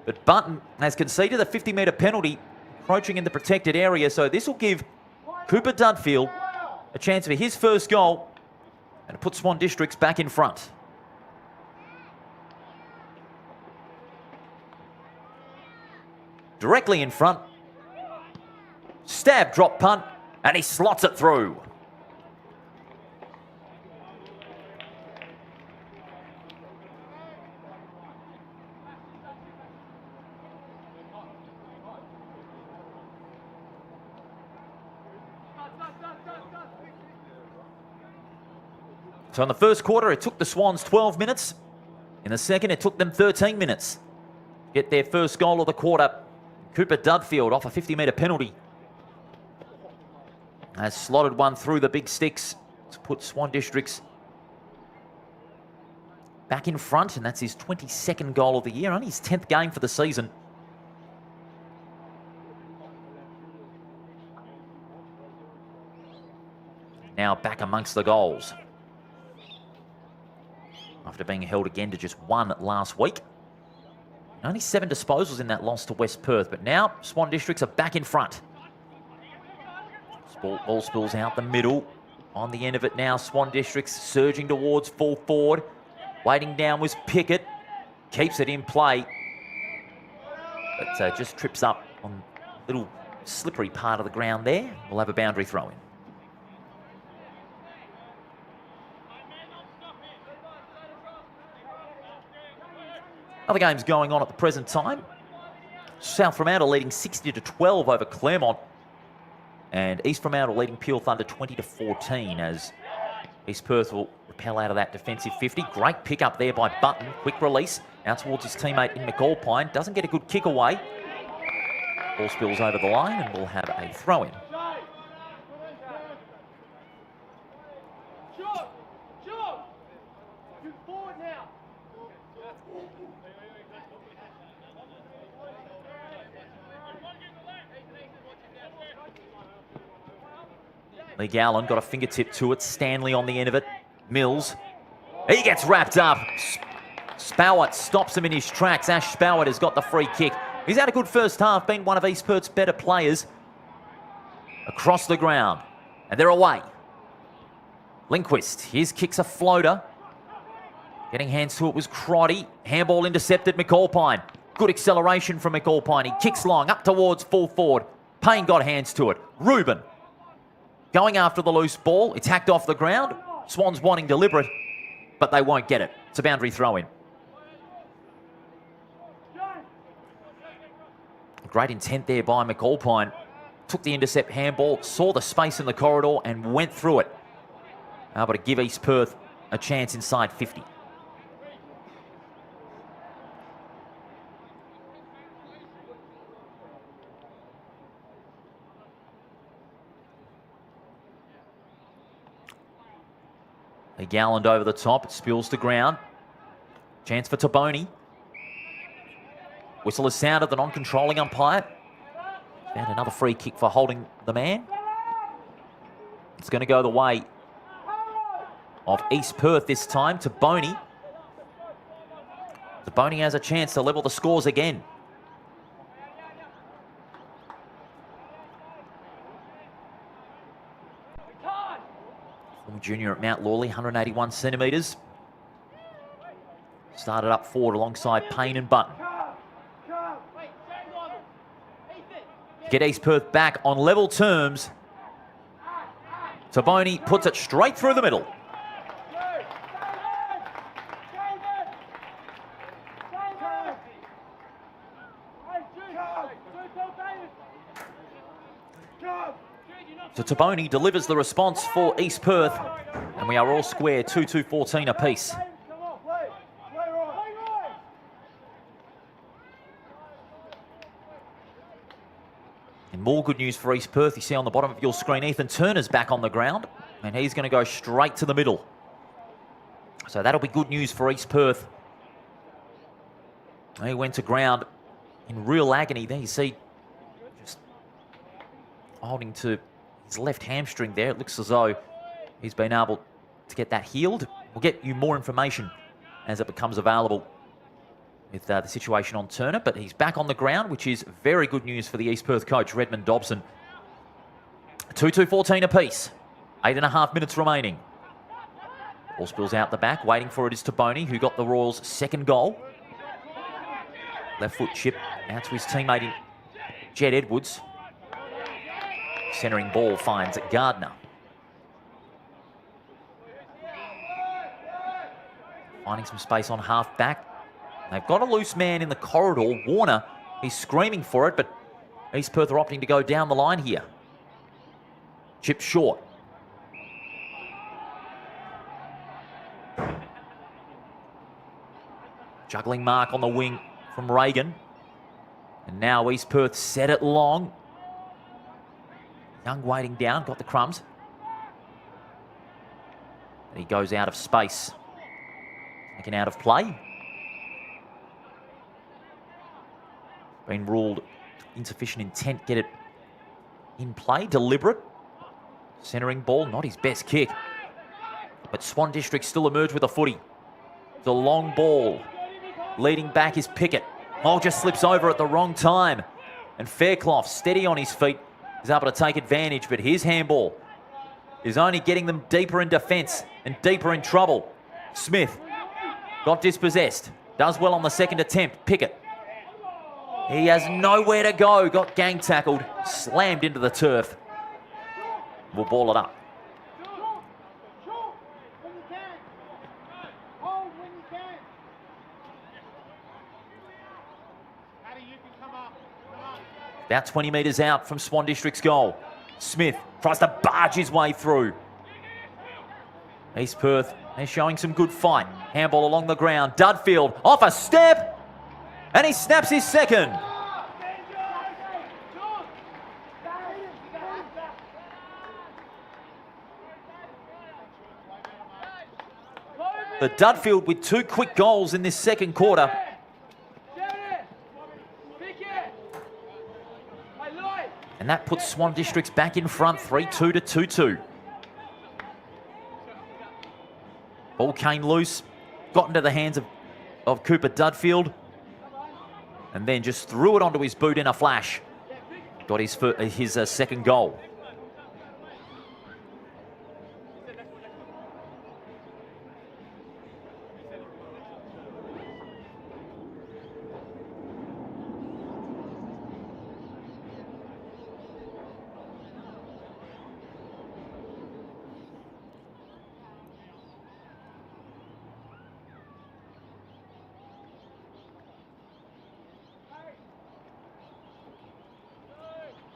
But Button has conceded a 50-metre penalty, approaching in the protected area. So this will give Cooper Dudfield a chance for his first goal and to put Swan Districts back in front. Directly in front. Stab, drop, punt, and he slots it through. So in the first quarter, it took the Swans 12 minutes. In the second, it took them 13 minutes. Get their first goal of the quarter. Cooper Dudfield off a 50-metre penalty has slotted one through the big sticks to put Swan Districts back in front, and that's his 22nd goal of the year, only his 10th game for the season. Now back amongst the goals. After being held again to just 1 last week. Only 7 disposals in that loss to West Perth, but now Swan Districts are back in front. Ball spills out the middle. On the end of it now, Swan Districts surging towards full forward. Waiting down was Pickett. Keeps it in play. But just trips up on a little slippery part of the ground there. We'll have a boundary throw in. Other games going on at the present time. South Fremantle leading 60-12 over Claremont. And East Fremantle leading Peel Thunder 20-14 as East Perth will repel out of that defensive 50. Great pick up there by Button. Quick release out towards his teammate in McAlpine. Doesn't get a good kick away. Ball spills over the line and we'll have a throw in. Lee Gowland got a fingertip to it. Stanley on the end of it. Mills. He gets wrapped up. Spowart stops him in his tracks. Ash Spowart has got the free kick. He's had a good first half, been one of East Perth's better players. Across the ground. And they're away. Lindquist. His kick's a floater. Getting hands to it was Crotty. Handball intercepted McAlpine. Good acceleration from McAlpine. He kicks long up towards full forward. Payne got hands to it. Reuben. Going after the loose ball. It's hacked off the ground. Swans wanting deliberate, but they won't get it. It's a boundary throw in. Great intent there by McAlpine. Took the intercept handball, saw the space in the corridor and went through it. Able to give East Perth a chance inside 50. They gallant over the top. It spills to ground. Chance for Taboni. Whistle is sounded, the non-controlling umpire. And another free kick for holding the man. It's going to go the way of East Perth this time. Taboni. Taboni has a chance to level the scores again. Former junior at Mount Lawley, 181 centimetres. Started up forward alongside Payne and Button. Get East Perth back on level terms. Taboni puts it straight through the middle. So Taboni delivers the response for East Perth, and we are all square, 2-2-14 apiece. And more good news for East Perth. You see on the bottom of your screen, Ethan Turner's back on the ground, and he's going to go straight to the middle. So that'll be good news for East Perth. He went to ground in real agony. There you see, just holding to his left hamstring there. It looks as though he's been able to get that healed. We'll get you more information as it becomes available with the situation on Turner, but he's back on the ground, which is very good news for the East Perth coach, Redmond Dobson. 2-2-14 apiece. 8.5 minutes remaining. Ball spills out the back. Waiting for it is Taboni, who got the Royals' second goal. Left foot chip out to his teammate in Jed Edwards. Centering ball finds Gardner. Finding some space on half back. They've got a loose man in the corridor. Warner, he's screaming for it, but East Perth are opting to go down the line here. Chip short. Juggling mark on the wing from Reagan. And now East Perth set it long. Young waiting down, got the crumbs. And he goes out of space. Taken out of play. Been ruled insufficient intent, get it in play, deliberate. Centering ball, not his best kick. But Swan District still emerge with a footy. The long ball. Leading back is Pickett. Oh, just slips over at the wrong time. And Fairclough, steady on his feet, is able to take advantage, but his handball is only getting them deeper in defence and deeper in trouble. Smith got dispossessed. Does well on the second attempt. Pickett. He has nowhere to go. Got gang tackled. Slammed into the turf. We'll ball it up. About 20 metres out from Swan District's goal. Smith tries to barge his way through. East Perth, they're showing some good fight. Handball along the ground. Dudfield off a step. And he snaps his second. The Dudfield with 2 quick goals in this second quarter. And that puts Swan Districts back in front, 3-2 to 2-2. Ball came loose, got into the hands of Cooper Dudfield, and then just threw it onto his boot in a flash. Got his second goal.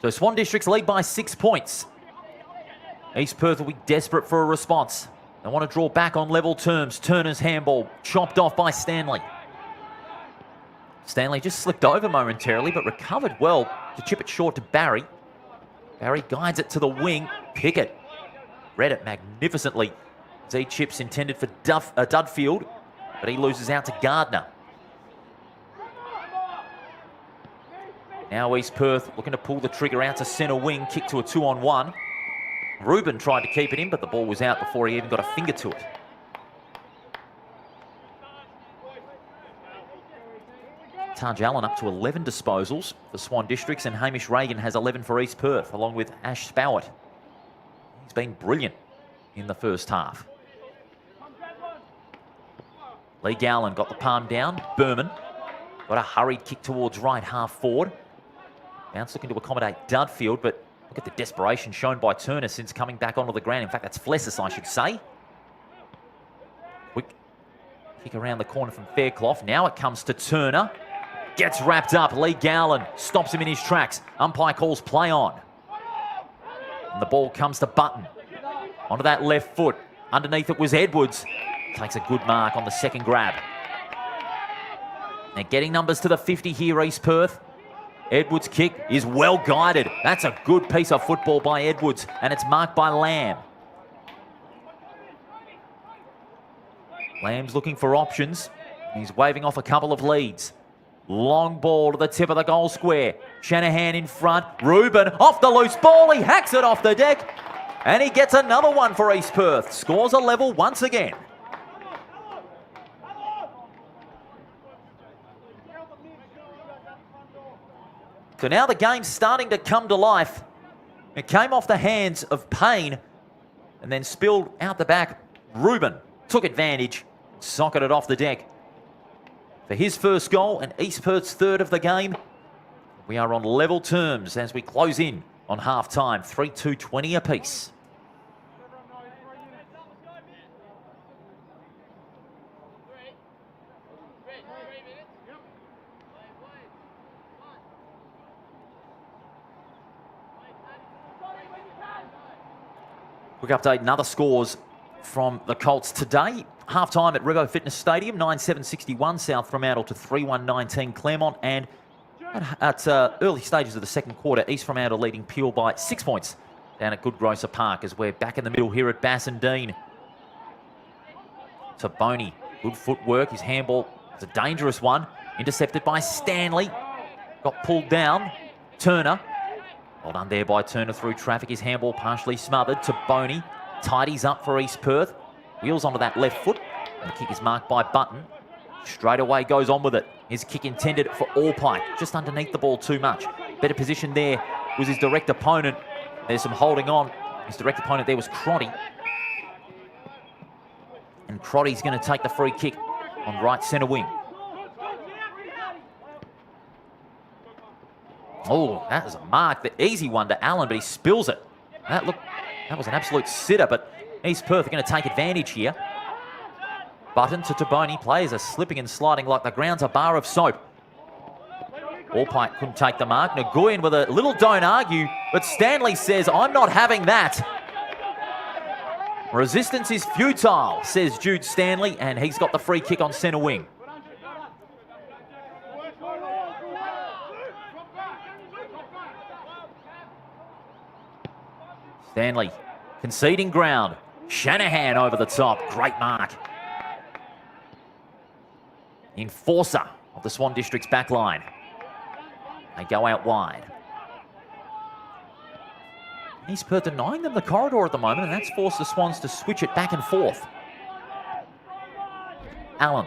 So Swan Districts lead by 6 points. East Perth will be desperate for a response. They want to draw back on level terms. Turner's handball chopped off by Stanley. Stanley just slipped over momentarily, but recovered well to chip it short to Barry. Barry guides it to the wing. Pickett read it magnificently. Z chips intended for Dudfield, but he loses out to Gardner. Now East Perth looking to pull the trigger out to centre wing, kick to a 2-on-1. Reuben tried to keep it in, but the ball was out before he even got a finger to it. Taj Allen up to 11 disposals for Swan Districts, and Hamish Reagan has 11 for East Perth, along with Ash Spowett. He's been brilliant in the first half. Lee Gowland got the palm down. Berman got a hurried kick towards right half forward. Bounce looking to accommodate Dudfield, but look at the desperation shown by Turner since coming back onto the ground. In fact, that's Flessis, I should say. Quick kick around the corner from Fairclough. Now it comes to Turner. Gets wrapped up. Lee Gowland stops him in his tracks. Umpire calls play on. And the ball comes to Button. Onto that left foot. Underneath it was Edwards. Takes a good mark on the second grab. They're getting numbers to the 50 here, East Perth. Edwards' kick is well guided. That's a good piece of football by Edwards, and it's marked by Lamb. Lamb's looking for options. He's waving off a couple of leads. Long ball to the tip of the goal square. Shanahan in front. Reuben off the loose ball. He hacks it off the deck. And he gets another one for East Perth. Scores a level once again. So now the game's starting to come to life. It came off the hands of Payne and then spilled out the back. Reuben took advantage, socketed off the deck for his first goal and East Perth's third of the game. We are on level terms as we close in on half-time, 3-2-20 apiece. Quick update and other scores from the Colts today. Half-time at Revo Fitness Stadium, 9-7-61 South Fremantle to 3-1-19 Claremont. And at early stages of the second quarter, East Fremantle leading Peel by 6 points down at Goodgrocer Park as we're back in the middle here at Bassendean. To Boney, good footwork. His handball is a dangerous one. Intercepted by Stanley. Got pulled down. Turner. Well done there by Turner through traffic. His handball partially smothered to Boney. Tidies up for East Perth. Wheels onto that left foot. And the kick is marked by Button. Straight away goes on with it. His kick intended for Allpike. Just underneath the ball too much. Better position there was his direct opponent. There's some holding on. His direct opponent there was Crotty. And Crotty's going to take the free kick on right centre wing. Oh, that was a mark. The easy one to Allen, but he spills it. That was an absolute sitter, but East Perth are going to take advantage here. Button to Taboni. Players are slipping and sliding like the ground's a bar of soap. Allpike couldn't take the mark. Nguyen with a little don't argue, but Stanley says, I'm not having that. Resistance is futile, says Jude Stanley, and he's got the free kick on centre wing. Stanley conceding ground. Shanahan over the top. Great mark. Enforcer of the Swan District's back line. They go out wide. East Perth denying them the corridor at the moment, and that's forced the Swans to switch it back and forth. Allen.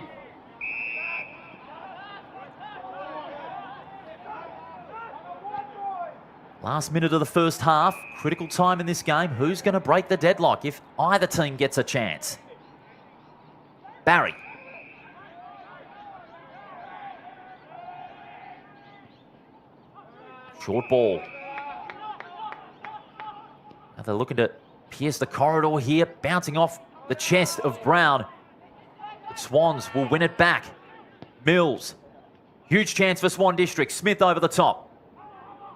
Last minute of the first half, critical time in this game. Who's going to break the deadlock if either team gets a chance? Barry. Short ball. Now they're looking to pierce the corridor here, bouncing off the chest of Brown. The Swans will win it back. Mills. Huge chance for Swan District. Smith over the top.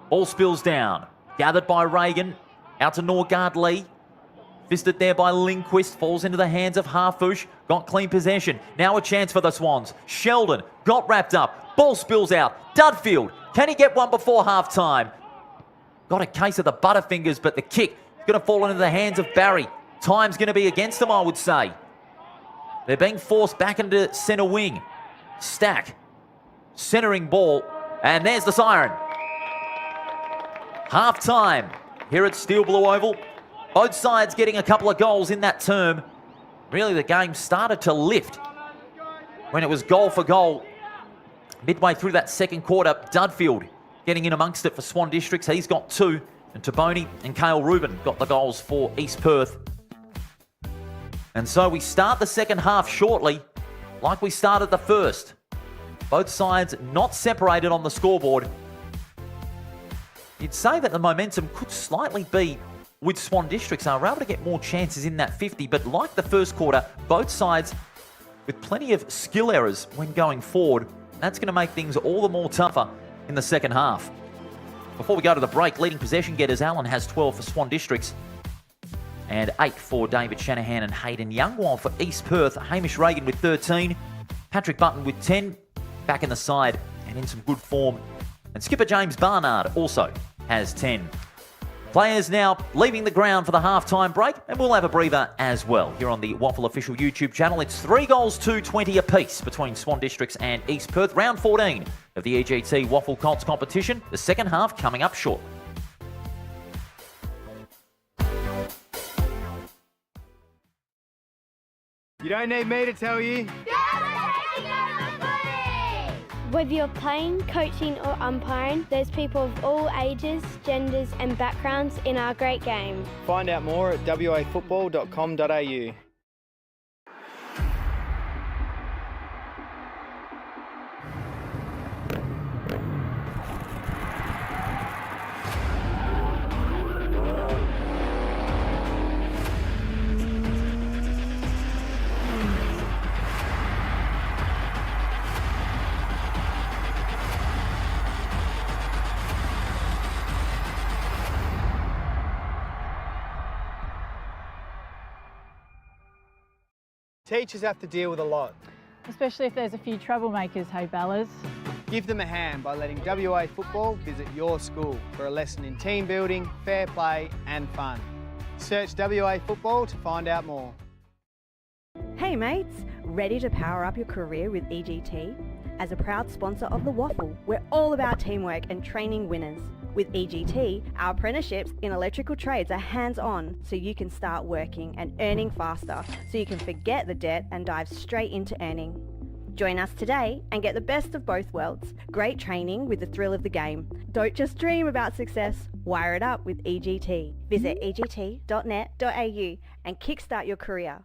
Ball spills down. Gathered by Reagan. Out to Norgard Lee. Fisted there by Lindquist. Falls into the hands of Harfouche. Got clean possession. Now a chance for the Swans. Sheldon got wrapped up. Ball spills out. Dudfield. Can he get one before half-time? Got a case of the Butterfingers, but the kick is going to fall into the hands of Barry. Time's going to be against them, I would say. They're being forced back into centre wing. Stack. Centering ball. And there's the siren. Half time here at Steel Blue Oval. Both sides getting a couple of goals in that term. Really, the game started to lift when it was goal for goal. Midway through that second quarter, Dudfield getting in amongst it for Swan Districts. He's got 2. And Taboni and Cale Rubin got the goals for East Perth. And so we start the second half shortly, like we started the first. Both sides not separated on the scoreboard. You'd say that the momentum could slightly be with Swan Districts. They were able to get more chances in that 50, but like the first quarter, both sides with plenty of skill errors when going forward. That's going to make things all the more tougher in the second half. Before we go to the break, leading possession getters, Allen has 12 for Swan Districts and 8 for David Shanahan and Hayden Young, while for East Perth, Hamish Reagan with 13, Patrick Button with 10, back in the side and in some good form. And skipper James Barnard also has 10. Players now leaving the ground for the halftime break, and we'll have a breather as well here on the WAFL official YouTube channel. It's 3 goals to 20 apiece between Swan Districts and East Perth. Round 14 of the EGT WAFL Colts competition. The second half coming up short. You don't need me to tell you. Whether you're playing, coaching or umpiring, there's people of all ages, genders and backgrounds in our great game. Find out more at wafootball.com.au. Teachers have to deal with a lot. Especially if there's a few troublemakers, hey Bellas. Give them a hand by letting WA Football visit your school for a lesson in team building, fair play and fun. Search WA Football to find out more. Hey mates, ready to power up your career with EGT? As a proud sponsor of the WAFL, we're all about teamwork and training winners. With EGT, our apprenticeships in electrical trades are hands-on, so you can start working and earning faster, so you can forget the debt and dive straight into earning. Join us today and get the best of both worlds. Great training with the thrill of the game. Don't just dream about success, wire it up with EGT. Visit egt.net.au and kickstart your career.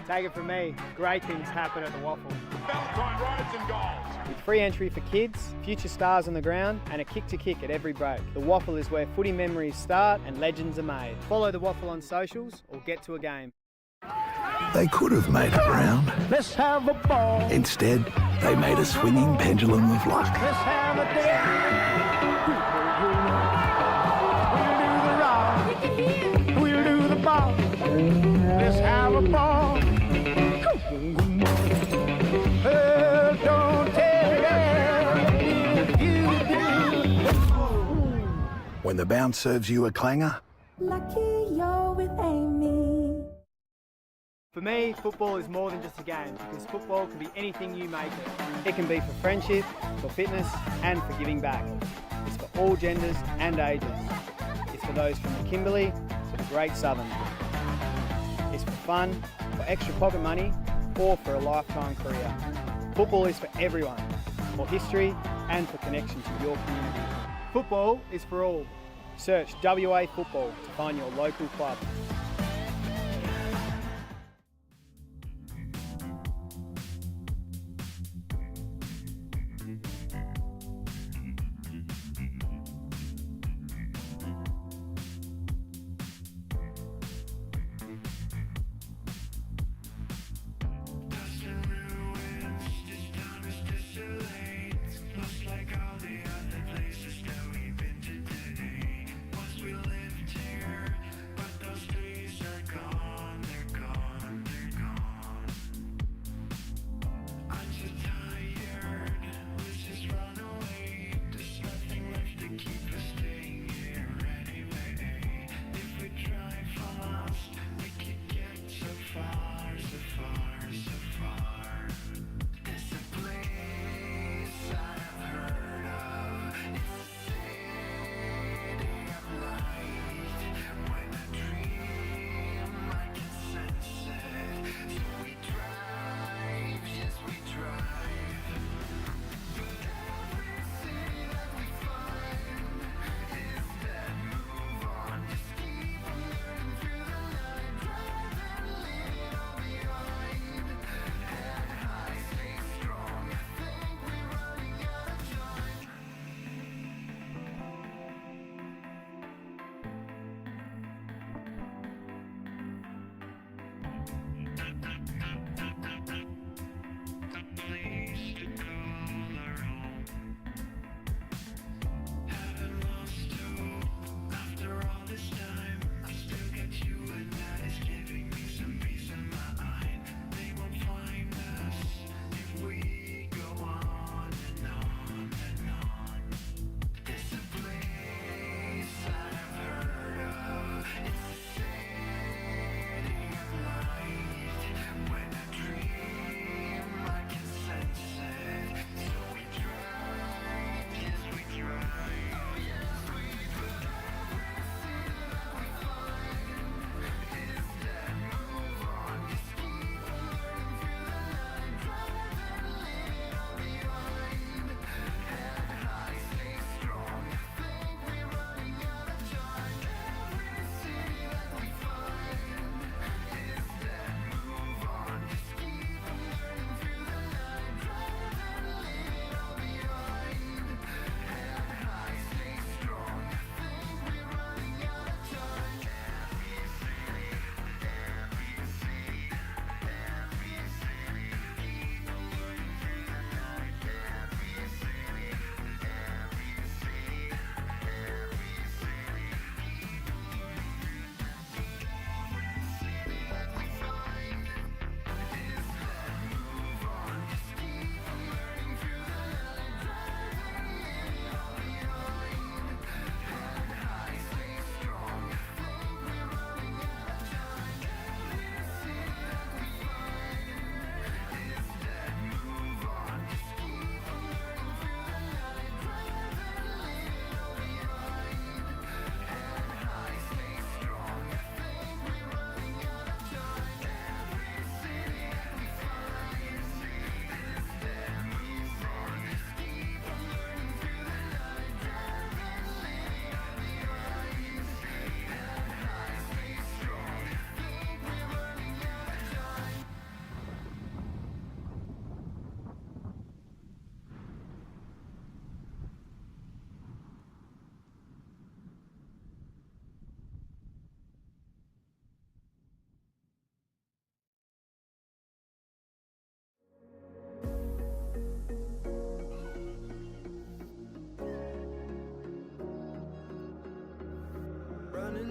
Take it from me, great things happen at the WAFL. Valentine rides and goals. With free entry for kids, future stars on the ground and a kick to kick at every break. The WAFL is where footy memories start and legends are made. Follow the WAFL on socials or get to a game. They could have made it round. Let's have a ball. Instead, they made a swinging pendulum of luck. Let's have a day. We'll do the rock. We'll do the ball. Let's have a ball. Don't tell if you do. When the bounce serves you a clanger, Lucky you're with Amy. For me, football is more than just a game because football can be anything you make it. It can be for friendship, for fitness and for giving back. It's for all genders and ages. It's for those from the Kimberley to the Great Southern. It's for fun, for extra pocket money or for a lifetime career. Football is for everyone, for history and for connection to your community. Football is for all. Search WA Football to find your local club. Those two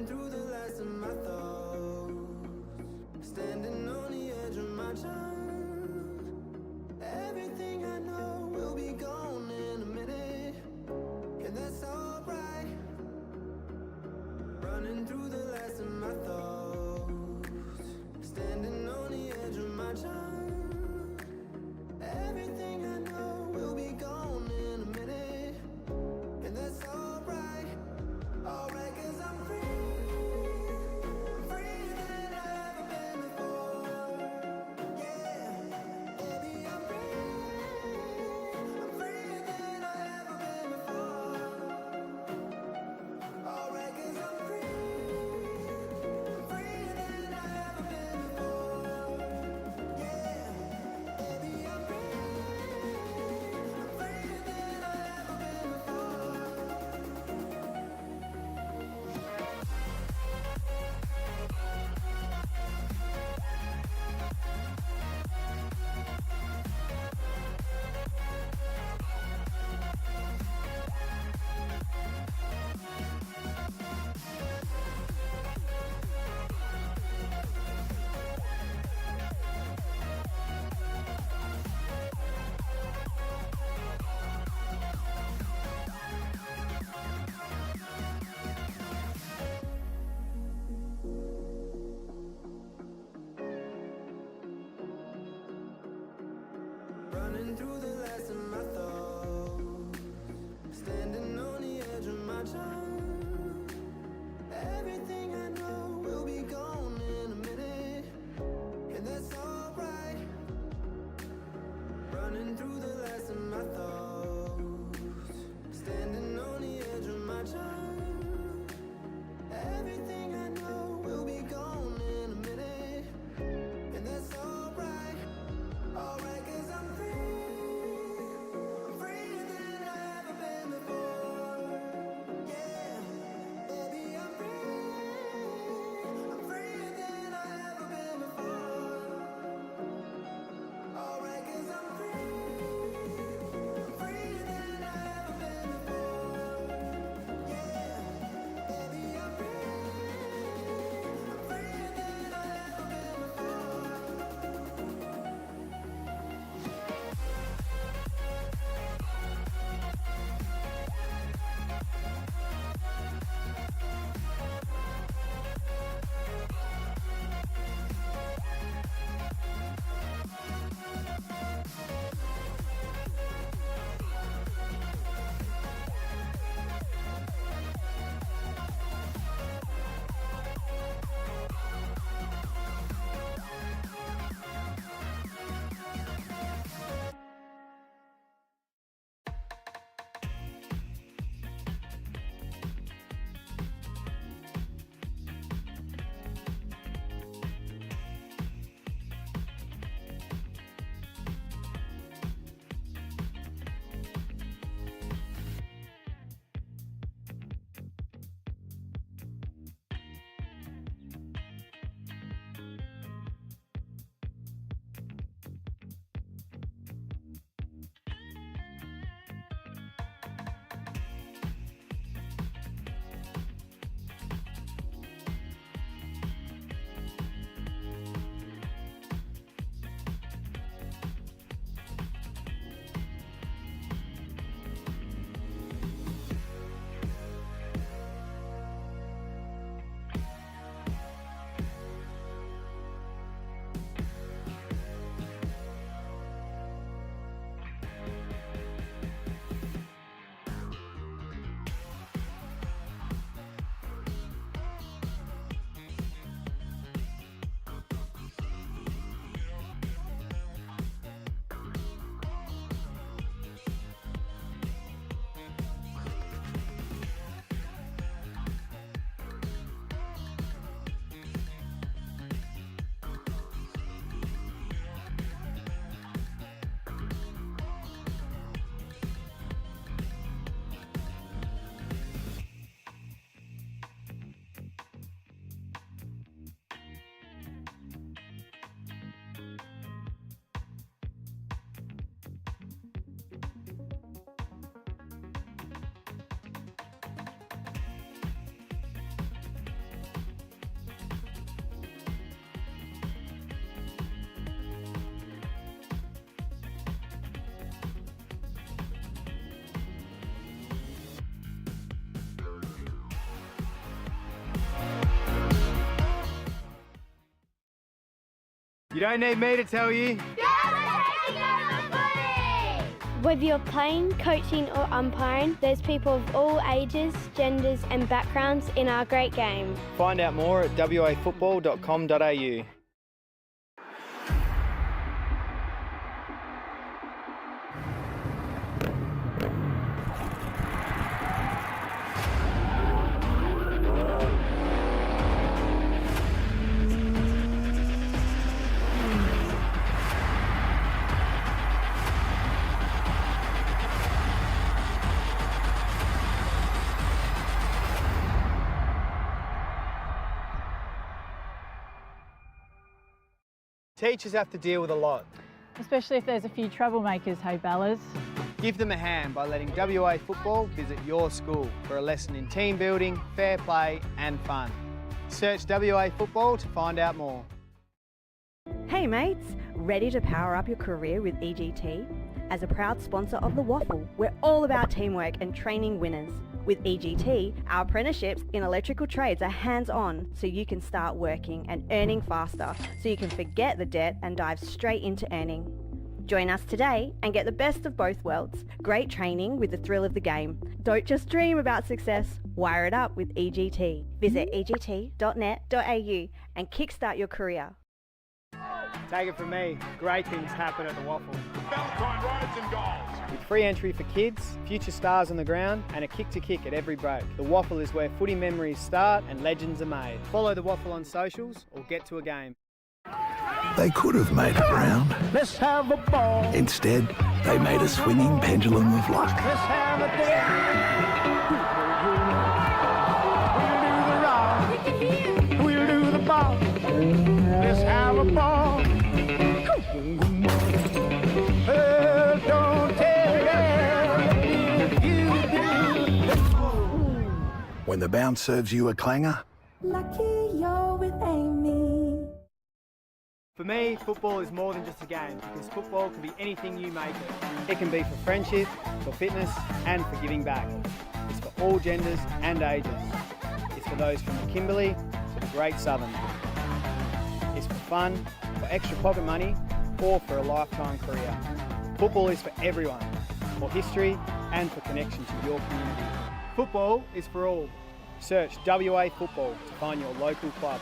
Running through the last of my thoughts, standing on the edge of my time. Everything I know will be gone in a minute, and that's alright. Running through the last of my thoughts, standing on the edge of my time. Everything I know will be gone in a minute, and that's alright. Alright, 'cause I'm free, freer than I've ever been before. Yeah, baby, I'm freer than I've ever been before. Alright, 'cause I'm freer than I've ever been before. Yeah, baby, I'm freer than I've ever been before. Running through the last of my thoughts, standing on the edge of my time. Everything I know will be gone in a minute, and that's alright. Running through the last of my thoughts, standing on the edge of my time. Everything I know will be gone in a minute, and that's alright. Alright, 'cause I'm free, You don't need me to tell you. Whether you're playing, coaching or umpiring, there's people of all ages, genders and backgrounds in our great game. Find out more at wafootball.com.au. Teachers have to deal with a lot. Especially if there's a few troublemakers, hey Bellas. Give them a hand by letting WA Football visit your school for a lesson in team building, fair play and fun. Search WA Football to find out more. Hey mates, ready to power up your career with EGT? As a proud sponsor of the WAFL, we're all about teamwork and training winners. With EGT, our apprenticeships in electrical trades are hands-on, so you can start working and earning faster, so you can forget the debt and dive straight into earning. Join us today and get the best of both worlds. Great training with the thrill of the game. Don't just dream about success, wire it up with EGT. Visit egt.net.au and kickstart your career. Take it from me, great things happen at the WAFL. Valentine rides and goals. With free entry for kids, future stars on the ground and a kick to kick at every break. The WAFL is where footy memories start and legends are made. Follow the WAFL on socials or get to a game. They could have made it round. Let's have a ball. Instead, they made a swinging pendulum of luck. Let's have a day. We'll do the round. We'll do the ball. Let's have a ball. Don't tell if you do. When the bounce serves you a clanger, Lucky you're with Amy. For me, football is more than just a game because football can be anything you make it. It can be for friendship, for fitness and for giving back. It's for all genders and ages. It's for those from the Kimberley to the Great Southern. It's for fun, for extra pocket money or for a lifetime career. Football is for everyone, for history and for connection to your community. Football is for all. Search WA Football to find your local club.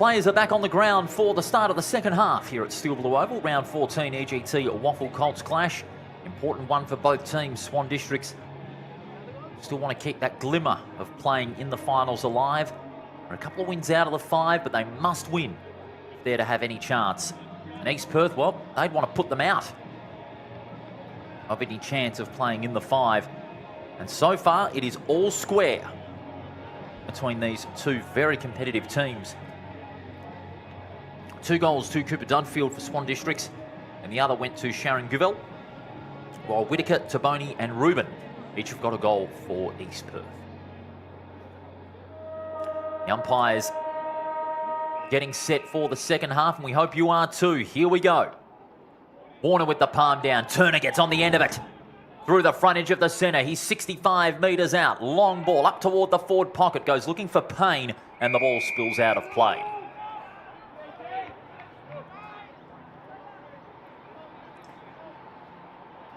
Players are back on the ground for the start of the second half here at Steel Blue Oval. Round 14 EGT WAFL Colts clash. Important one for both teams. Swan Districts still want to keep that glimmer of playing in the finals alive. They're a couple of wins out of the 5, but they must win if they're to have any chance. And East Perth, well, they'd want to put them out of any chance of playing in the 5. And so far, it is all square between these two very competitive teams. 2 goals to Cooper Dunfield for Swan Districts, and the other went to Sharon Guvel, while Whitaker, Taboni and Rubin each have got a goal for East Perth. The umpires getting set for the second half, and we hope you are too. Here we go. Warner with the palm down. Turner gets on the end of it. Through the front edge of the centre. He's 65 metres out. Long ball up toward the forward pocket. Goes looking for Payne, and the ball spills out of play.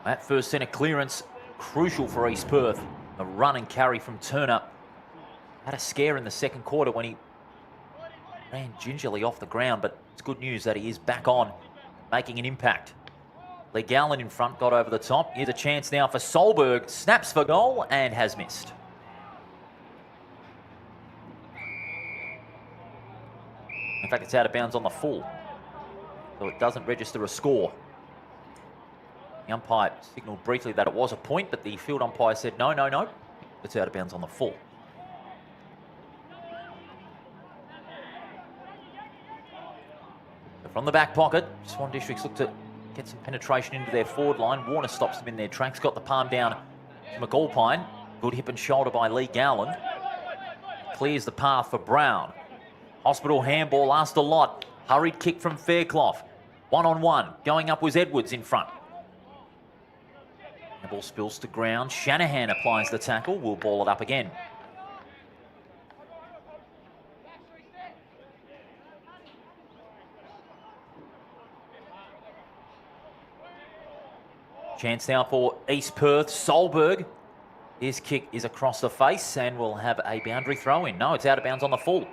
That first centre clearance, crucial for East Perth. The run and carry from Turner. Had a scare in the second quarter when he ran gingerly off the ground, but it's good news that he is back on, making an impact. Lee Gallen in front, got over the top. Here's a chance now for Solberg. Snaps for goal and has missed. In fact, it's out of bounds on the full, so it doesn't register a score. The umpire signalled briefly that it was a point, but the field umpire said, no, it's out of bounds on the full. So from the back pocket, Swan Districts look to get some penetration into their forward line. Warner stops them in their tracks, got the palm down to McAlpine. Good hip and shoulder by Lee Gowland. Clears the path for Brown. Hospital handball asked a lot. Hurried kick from Fairclough. 1-on-1. Going up was Edwards in front. The ball spills to ground. Shanahan applies the tackle. We'll ball it up again. Chance now for East Perth. Solberg. His kick is across the face and will have a boundary throw in. No, it's out of bounds on the full.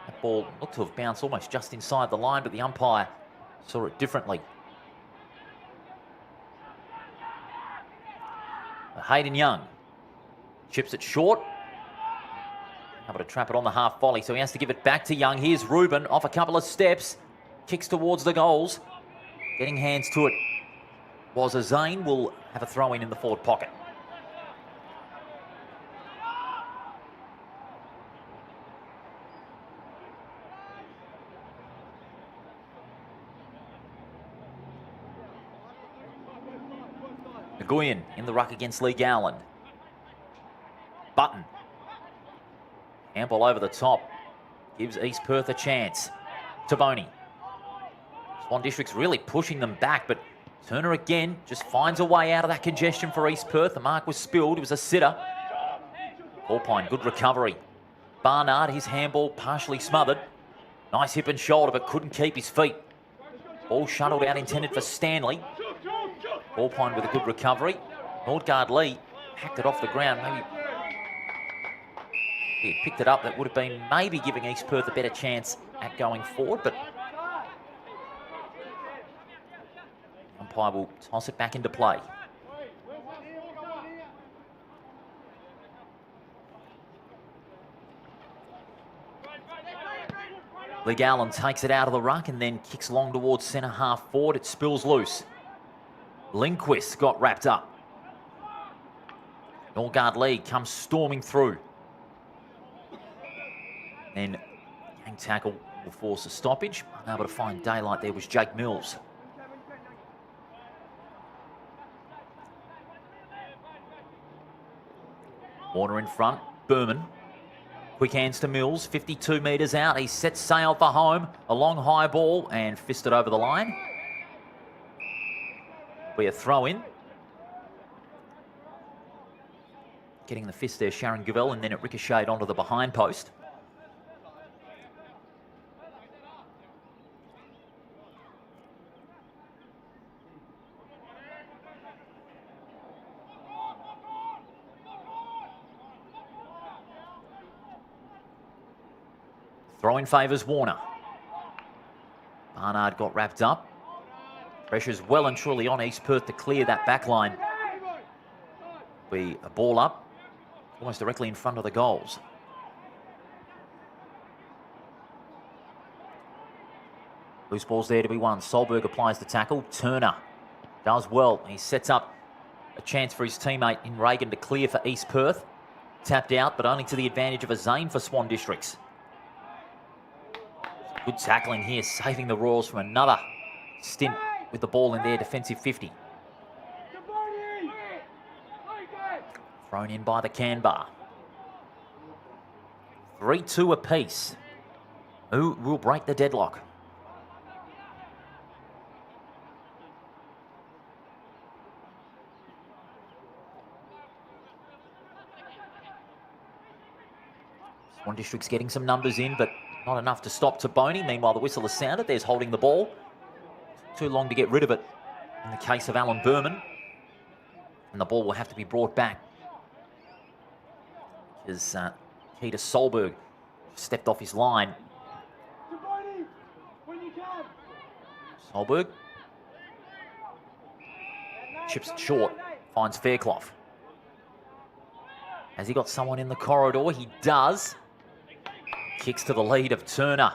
That ball looked to have bounced almost just inside the line, but the umpire saw it differently. Hayden Young chips it short. Able to trap it on the half volley, so he has to give it back to Young. Here's Rubin off a couple of steps. Kicks towards the goals. Getting hands to it was a Zane. Will have a throw in the forward pocket. Nguyen in the ruck against Lee Gowland. Button. Handball over the top. Gives East Perth a chance. Taboni. Swan District's really pushing them back, but Turner again just finds a way out of that congestion for East Perth. The mark was spilled. It was a sitter. Alpine, good recovery. Barnard, his handball partially smothered. Nice hip and shoulder, but couldn't keep his feet. Ball shuttled out, intended for Stanley. Alpine with a good recovery. Nordgaard Lee hacked it off the ground. Maybe he had picked it up. That would have been maybe giving East Perth a better chance at going forward, but umpire will toss it back into play. Lee Gowland takes it out of the ruck and then kicks long towards centre half forward. It spills loose. Lindquist got wrapped up. Norgard Lee comes storming through. Then Yang tackle will force a stoppage. Unable to find daylight there was Jake Mills. Warner in front. Berman. Quick hands to Mills. 52 metres out. He sets sail for home. A long high ball and fisted over the line. Be a throw in. Getting the fist there, Sharon Guvel, and then it ricocheted onto the behind post. Throw in favours Warner. Barnard got wrapped up. Pressure's well and truly on East Perth to clear that back line. Be a ball up, almost directly in front of the goals. Loose ball's there to be won. Solberg applies the tackle. Turner does well. He sets up a chance for his teammate in Reagan to clear for East Perth. Tapped out, but only to the advantage of a Zane for Swan Districts. Good tackling here, saving the Royals from another stint with the ball in their defensive 50. Thrown in by the Canberra. 3-2 apiece. Who will break the deadlock? Swan District's getting some numbers in, but not enough to stop Taboni. Meanwhile, the whistle has sounded. There's holding the ball. Too long to get rid of it in the case of Alan Berman. And the ball will have to be brought back. As Keita Solberg stepped off his line. Solberg chips it short, finds Fairclough. Has he got someone in the corridor? He does. Kicks to the lead of Turner.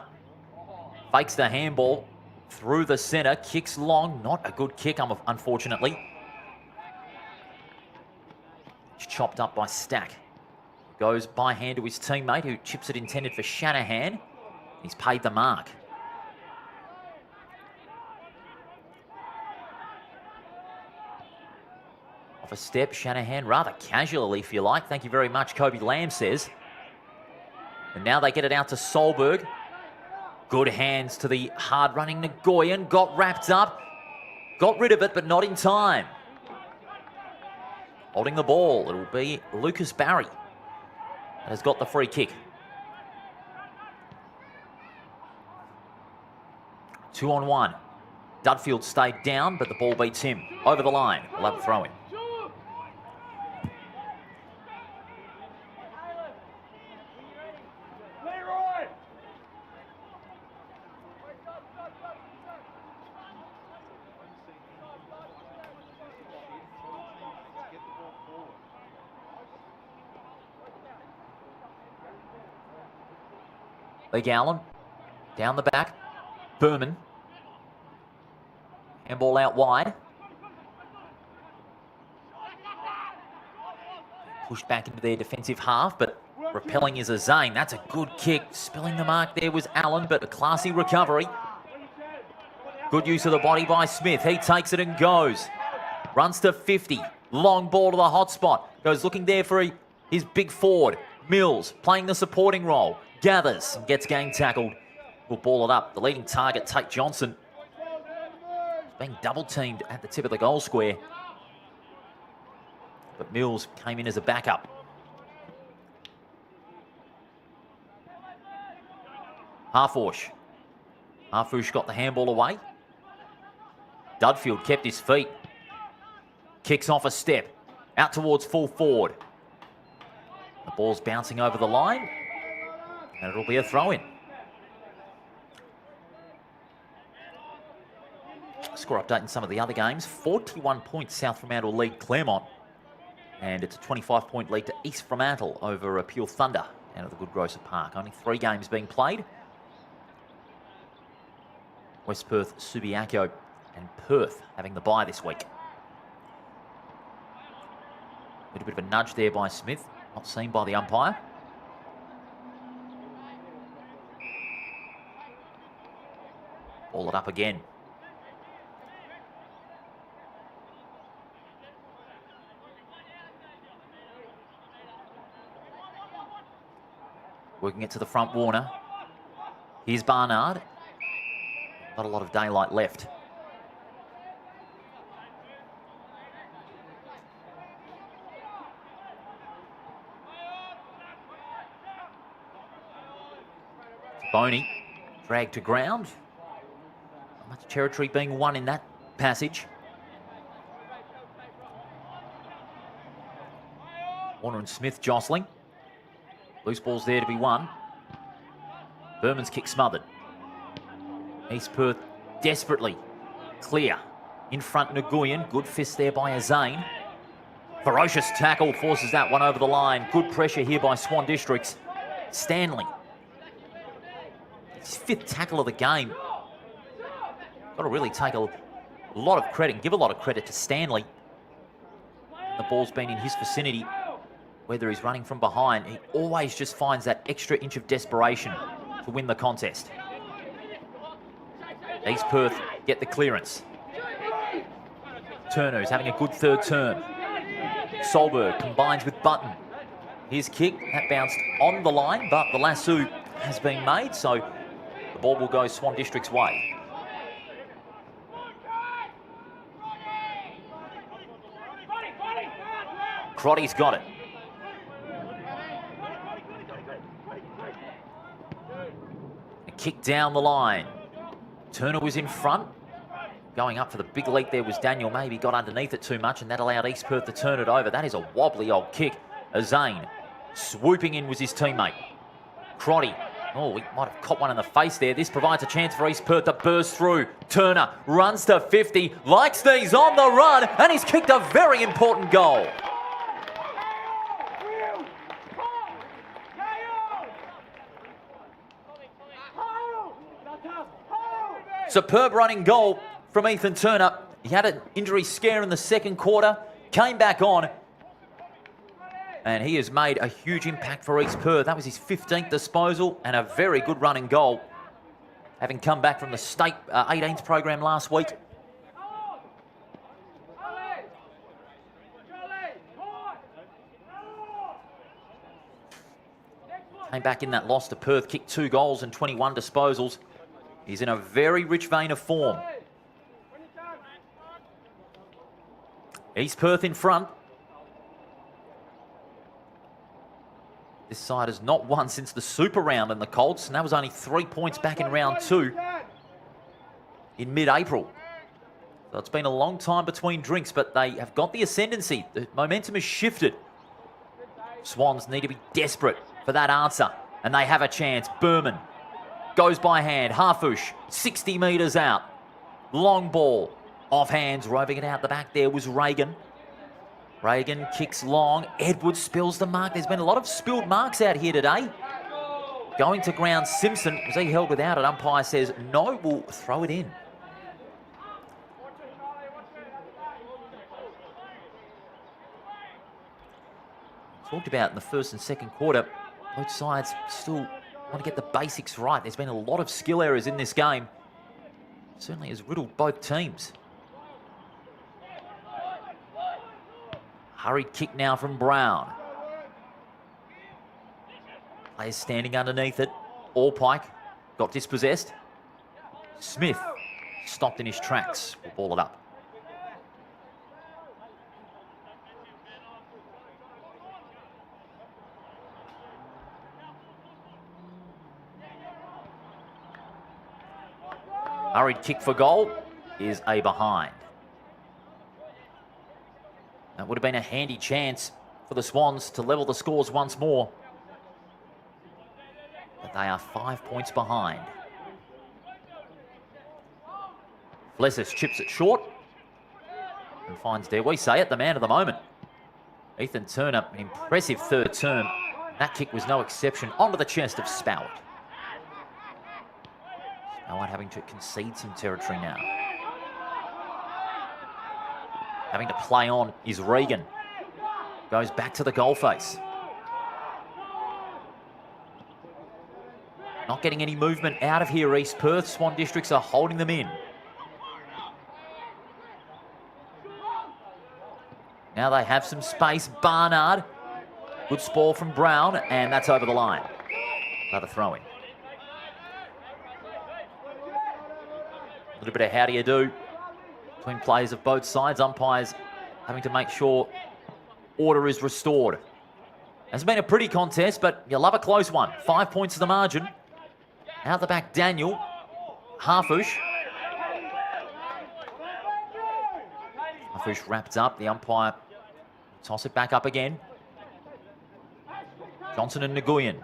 Fakes the handball through the centre. Kicks long. Not a good kick, unfortunately. It's chopped up by Stack. Goes by hand to his teammate who chips it intended for Shanahan. He's paid the mark. Off a step, Shanahan, rather casually if you like. Thank you very much, Kobe Lamb says. And now they get it out to Solberg. Good hands to the hard-running Nagoyan. Got wrapped up. Got rid of it, but not in time. Holding the ball, it'll be Lucas Barry. Has got the free kick. 2-on-1. Dudfield stayed down, but the ball beats him. Over the line. We'll have a throw in. Lee Allen, down the back. Berman. Handball out wide. Pushed back into their defensive half, but repelling is a Zane. That's a good kick. Spilling the mark there was Allen, but a classy recovery. Good use of the body by Smith. He takes it and goes. Runs to 50. Long ball to the hot spot. Goes looking there for his big forward. Mills playing the supporting role. Gathers and gets gang tackled. Will ball it up. The leading target, Tate Johnson, is being double teamed at the tip of the goal square. But Mills came in as a backup. Harfouche. Harfouche got the handball away. Dudfield kept his feet. Kicks off a step. Out towards full forward. The ball's bouncing over the line. And it'll be a throw-in. Score update in some of the other games. 41 points South Fremantle lead Claremont. And it's a 25-point lead to East Fremantle over Pure Thunder out of the Good Grocer Park. Only 3 games being played. West Perth, Subiaco and Perth having the bye this week. A little bit of a nudge there by Smith. Not seen by the umpire. Ball it up again. Working it to the front, Warner. Here's Barnard. Not a lot of daylight left. Boney dragged to ground. Not much territory being won in that passage. Warner and Smith jostling. Loose ball's there to be won. Berman's kick smothered. East Perth desperately clear. In front, Nguyen. Good fist there by Azane. Ferocious tackle forces that one over the line. Good pressure here by Swan Districts. Stanley. His 5th tackle of the game. Got to really take a lot of credit and give a lot of credit to Stanley. The ball's been in his vicinity. Whether he's running from behind, he always just finds that extra inch of desperation to win the contest. East Perth get the clearance. Turner is having a good 3rd term. Solberg combines with Button. His kick, that bounced on the line, but the lasso has been made, so the ball will go Swan District's way. Crotty's got it. A kick down the line. Turner was in front. Going up for the big leap there was Daniel. Maybe got underneath it too much, and that allowed East Perth to turn it over. That is a wobbly old kick. Azane swooping in was his teammate. Crotty. Oh, he might have caught one in the face there. This provides a chance for East Perth to burst through. Turner runs to 50, likes these on the run, and he's kicked a very important goal. Superb running goal from Ethan Turner. He had an injury scare in the 2nd quarter, came back on, and he has made a huge impact for East Perth. That was his 15th disposal and a very good running goal, having come back from the state 18th program last week. Came back in that loss to Perth, kicked 2 goals and 21 disposals. He's in a very rich vein of form. East Perth in front. This side has not won since the Super Round in the Colts, and that was only 3 points back in round 2 in mid-April. So it's been a long time between drinks, but they have got the ascendancy. The momentum has shifted. Swans need to be desperate for that answer, and they have a chance. Berman goes by hand. Harfush, 60 metres out. Long ball. Off hands, roving it out the back there was Reagan. Reagan kicks long. Edwards spills the mark. There's been a lot of spilled marks out here today. Going to ground, Simpson. Was he held without it? Umpire says no, we'll throw it in. Talked about in the 1st and 2nd quarter, both sides still want to get the basics right. There's been a lot of skill errors in this game. Certainly has riddled both teams. Hurried kick now from Brown. Players standing underneath it. Allpike got dispossessed. Smith stopped in his tracks. We'll ball it up. Hurried kick for goal is a behind. That would have been a handy chance for the Swans to level the scores once more. But they are 5 points behind. Flessis chips it short and finds, dare we say it, the man of the moment. Ethan Turner, an impressive 3rd term. That kick was no exception. Onto the chest of Spowett. Spowett having to concede some territory now. Having to play on is Regan. Goes back to the goal face. Not getting any movement out of here, East Perth. Swan Districts are holding them in. Now they have some space. Barnard. Good spoil from Brown, and that's over the line. Another throw-in. A little bit of how do you do between players of both sides. Umpires having to make sure order is restored. It's been a pretty contest, but you love a close one. 5 points to the margin. Out the back, Daniel. Harfush. Harfush wrapped up. The umpire toss it back up again. Johnson and Nguyen.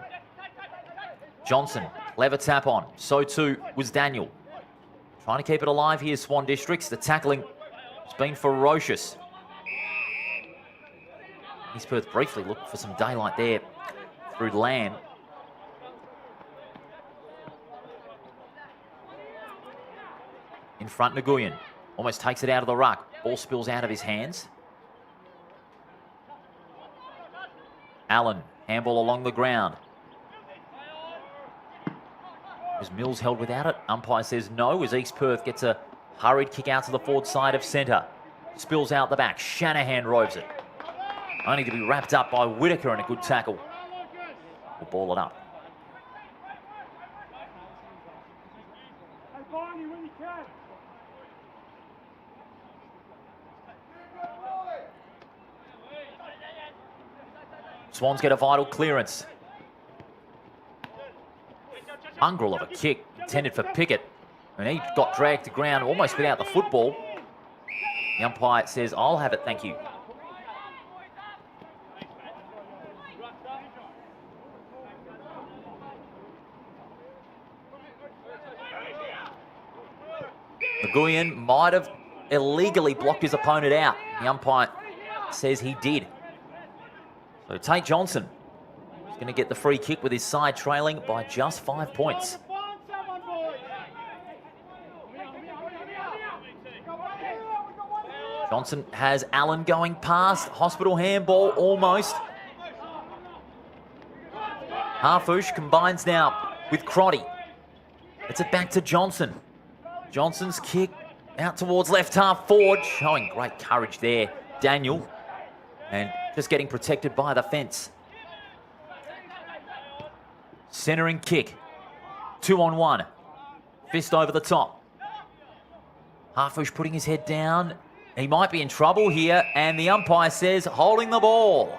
Johnson Clever tap on. So too was Daniel. Trying to keep it alive here, Swan Districts. The tackling has been ferocious. East Perth briefly looked for some daylight there through land. In front, Nguyen. Almost takes it out of the ruck. Ball spills out of his hands. Allen, handball along the ground. As Mills held without it, umpire says no as East Perth gets a hurried kick out to the forward side of centre. Spills out the back. Shanahan robes it. Only to be wrapped up by Whitaker and a good tackle. We'll ball it up. Swans get a vital clearance. Mongrel of a kick intended for Pickett. And he got dragged to ground almost without the football. The umpire says, I'll have it, thank you. Nguyen might have illegally blocked his opponent out. The umpire says he did. So Tate Johnson is going to get the free kick with his side trailing by just 5 points. Johnson has Allen going past. Hospital handball almost. Harfouche combines now with Crotty. It's it back to Johnson. Johnson's kick out towards left half forward, showing great courage there, Daniel. And just getting protected by the fence. Centering kick. 2-on-1. Fist over the top. Harfouche putting his head down. He might be in trouble here, and the umpire says holding the ball.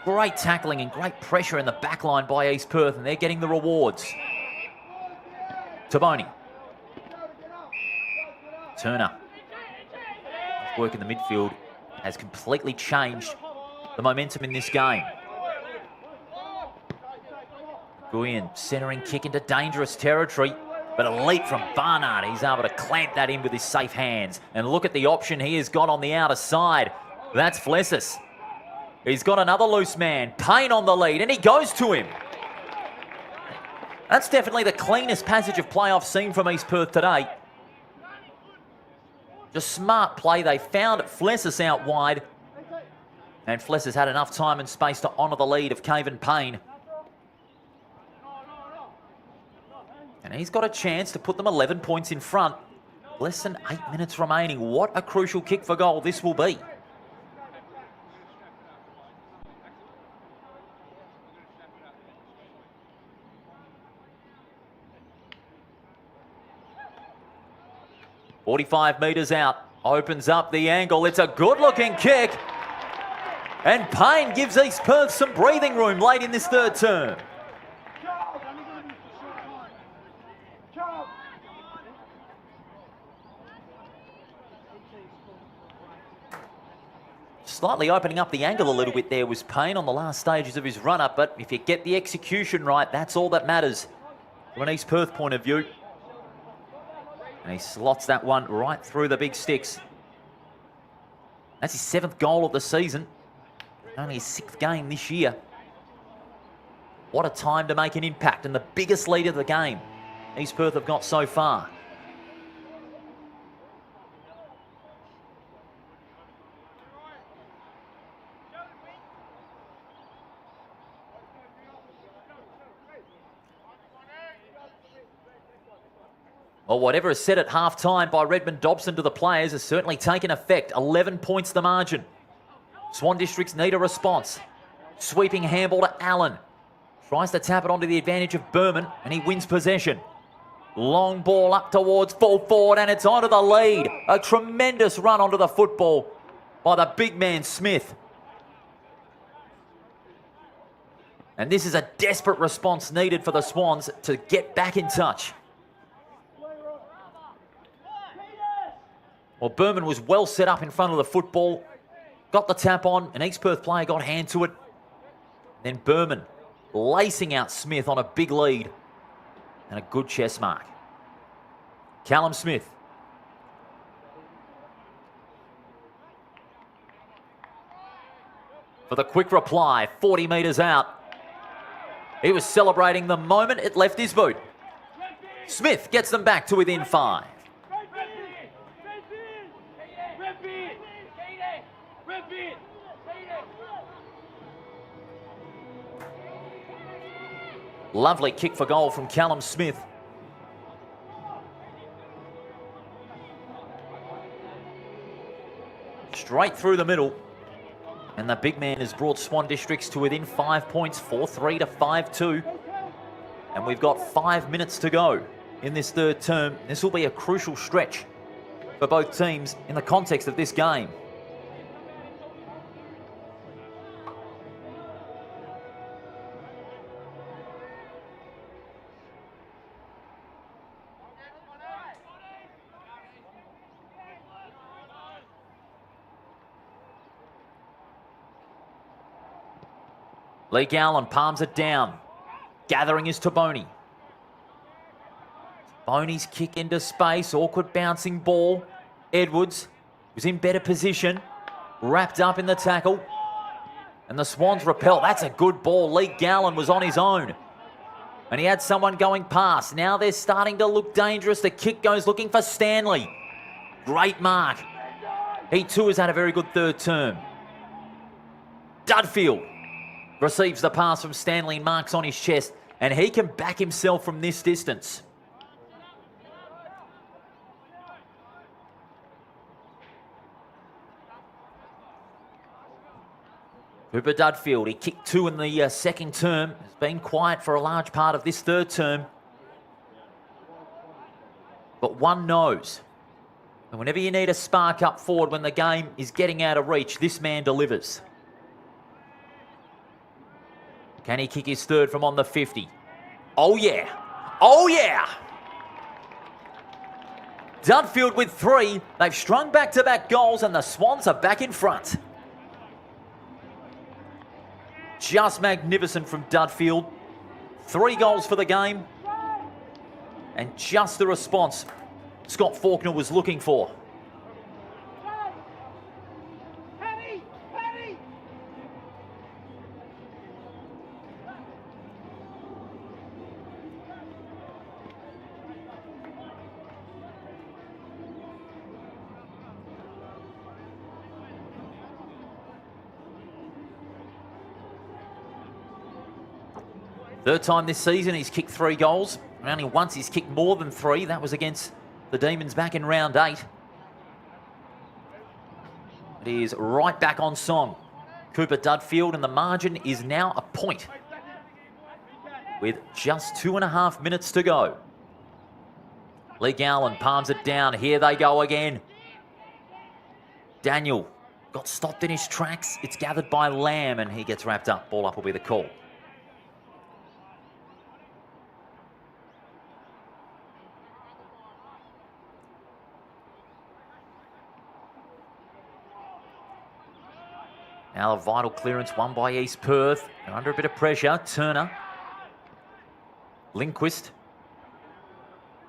Great tackling and great pressure in the back line by East Perth, and they're getting the rewards. Taboni. Turner. Work in the midfield has completely changed the momentum in this game. Nguyen centering kick into dangerous territory, but a leap from Barnard. He's able to clamp that in with his safe hands. And look at the option he has got on the outer side. That's Flessis. He's got another loose man. Payne on the lead, and he goes to him. That's definitely the cleanest passage of play I've seen from East Perth today. Just smart play. They found Flessis out wide. And Flessis had enough time and space to honour the lead of Caven Payne. And he's got a chance to put them 11 points in front. Less than 8 minutes remaining. What a crucial kick for goal this will be. .45 metres out, opens up the angle. It's a good-looking kick. And Payne gives East Perth some breathing room late in this third term. Slightly opening up the angle a little bit there was Payne on the last stages of his run-up, but if you get the execution right, that's all that matters from an East Perth point of view. And he slots that one right through the big sticks. That's his 7th goal of the season. Only his 6th game this year. What a time to make an impact, and the biggest lead of the game East Perth have got so far. Well, whatever is said at half-time by Redmond Dobson to the players has certainly taken effect. 11 points the margin. Swan Districts need a response. Sweeping handball to Allen. Tries to tap it onto the advantage of Berman, and he wins possession. Long ball up towards full forward, and it's onto the lead. A tremendous run onto the football by the big man Smith. And this is a desperate response needed for the Swans to get back in touch. Well, Berman was well set up in front of the football. Got the tap on. An East Perth player got hand to it. Then Berman lacing out Smith on a big lead. And a good chest mark. Callum Smith. For the quick reply, 40 metres out. He was celebrating the moment it left his boot. Smith gets them back to within 5. Lovely kick for goal from Callum Smith. Straight through the middle. And the big man has brought Swan Districts to within 5 points, 4-3 to 5-2. And we've got 5 minutes to go in this third term. This will be a crucial stretch for both teams in the context of this game. Lee Gowland palms it down. Gathering is Taboni. Taboni's kick into space. Awkward bouncing ball. Edwards was in better position. Wrapped up in the tackle. And the Swans repel. That's a good ball. Lee Gowland was on his own. And he had someone going past. Now they're starting to look dangerous. The kick goes looking for Stanley. Great mark. He too has had a very good third term. Dudfield receives the pass from Stanley and marks on his chest, and he can back himself from this distance. Cooper Dudfield, he kicked 2 in the second term. Has been quiet for a large part of this third term. But one knows. And whenever you need a spark up forward when the game is getting out of reach, this man delivers. Can he kick his third from on the 50? Oh, yeah. Oh, yeah. Dudfield with 3. They've strung back-to-back goals, and the Swans are back in front. Just magnificent from Dudfield. 3 goals for the game. And just the response Scott Faulkner was looking for. Third time this season, he's kicked 3 goals. And only once he's kicked more than 3. That was against the Demons back in round 8. But he is right back on song. Cooper Dudfield, and the margin is now a point with just 2.5 minutes to go. Lee Gowland palms it down. Here they go again. Daniel got stopped in his tracks. It's gathered by Lamb, and he gets wrapped up. Ball up will be the call. Now a vital clearance won by East Perth. They're under a bit of pressure. Turner. Lindquist.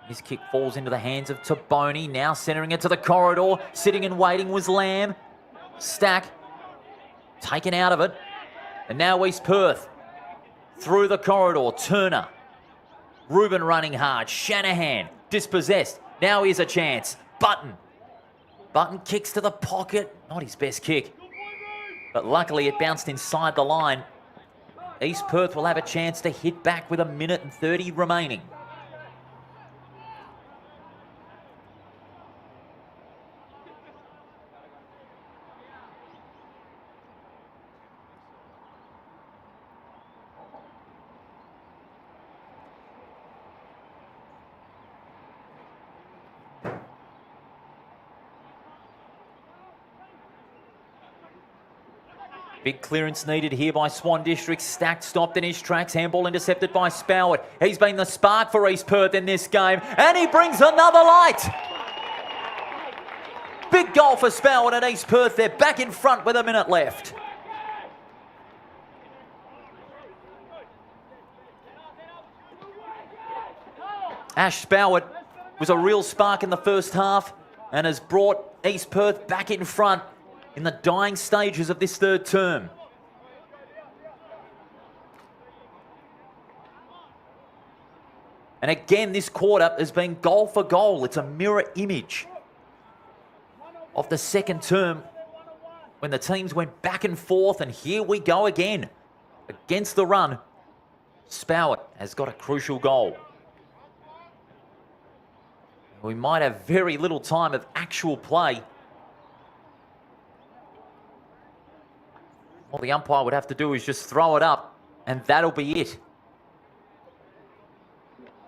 His kick falls into the hands of Taboni. Now centering it to the corridor. Sitting and waiting was Lamb. Stack. Taken out of it. And now East Perth. Through the corridor. Turner. Ruben running hard. Shanahan. Dispossessed. Now here's a chance. Button. Button kicks to the pocket. Not his best kick. But luckily it bounced inside the line. East Perth will have a chance to hit back with 1 minute and 30 remaining. Big clearance needed here by Swan District. Stacked, stopped in his tracks. Handball intercepted by Spoward. He's been the spark for East Perth in this game. And he brings another light. Big goal for Spoward at East Perth. They're back in front with 1 minute left. Ash Spowett was a real spark in the first half and has brought East Perth back in front in the dying stages of this third term. And again, this quarter has been goal for goal. It's a mirror image of the second term when the teams went back and forth, and here we go again. Against the run, Spowett has got a crucial goal. We might have very little time of actual play. All the umpire would have to do is just throw it up, and that'll be it.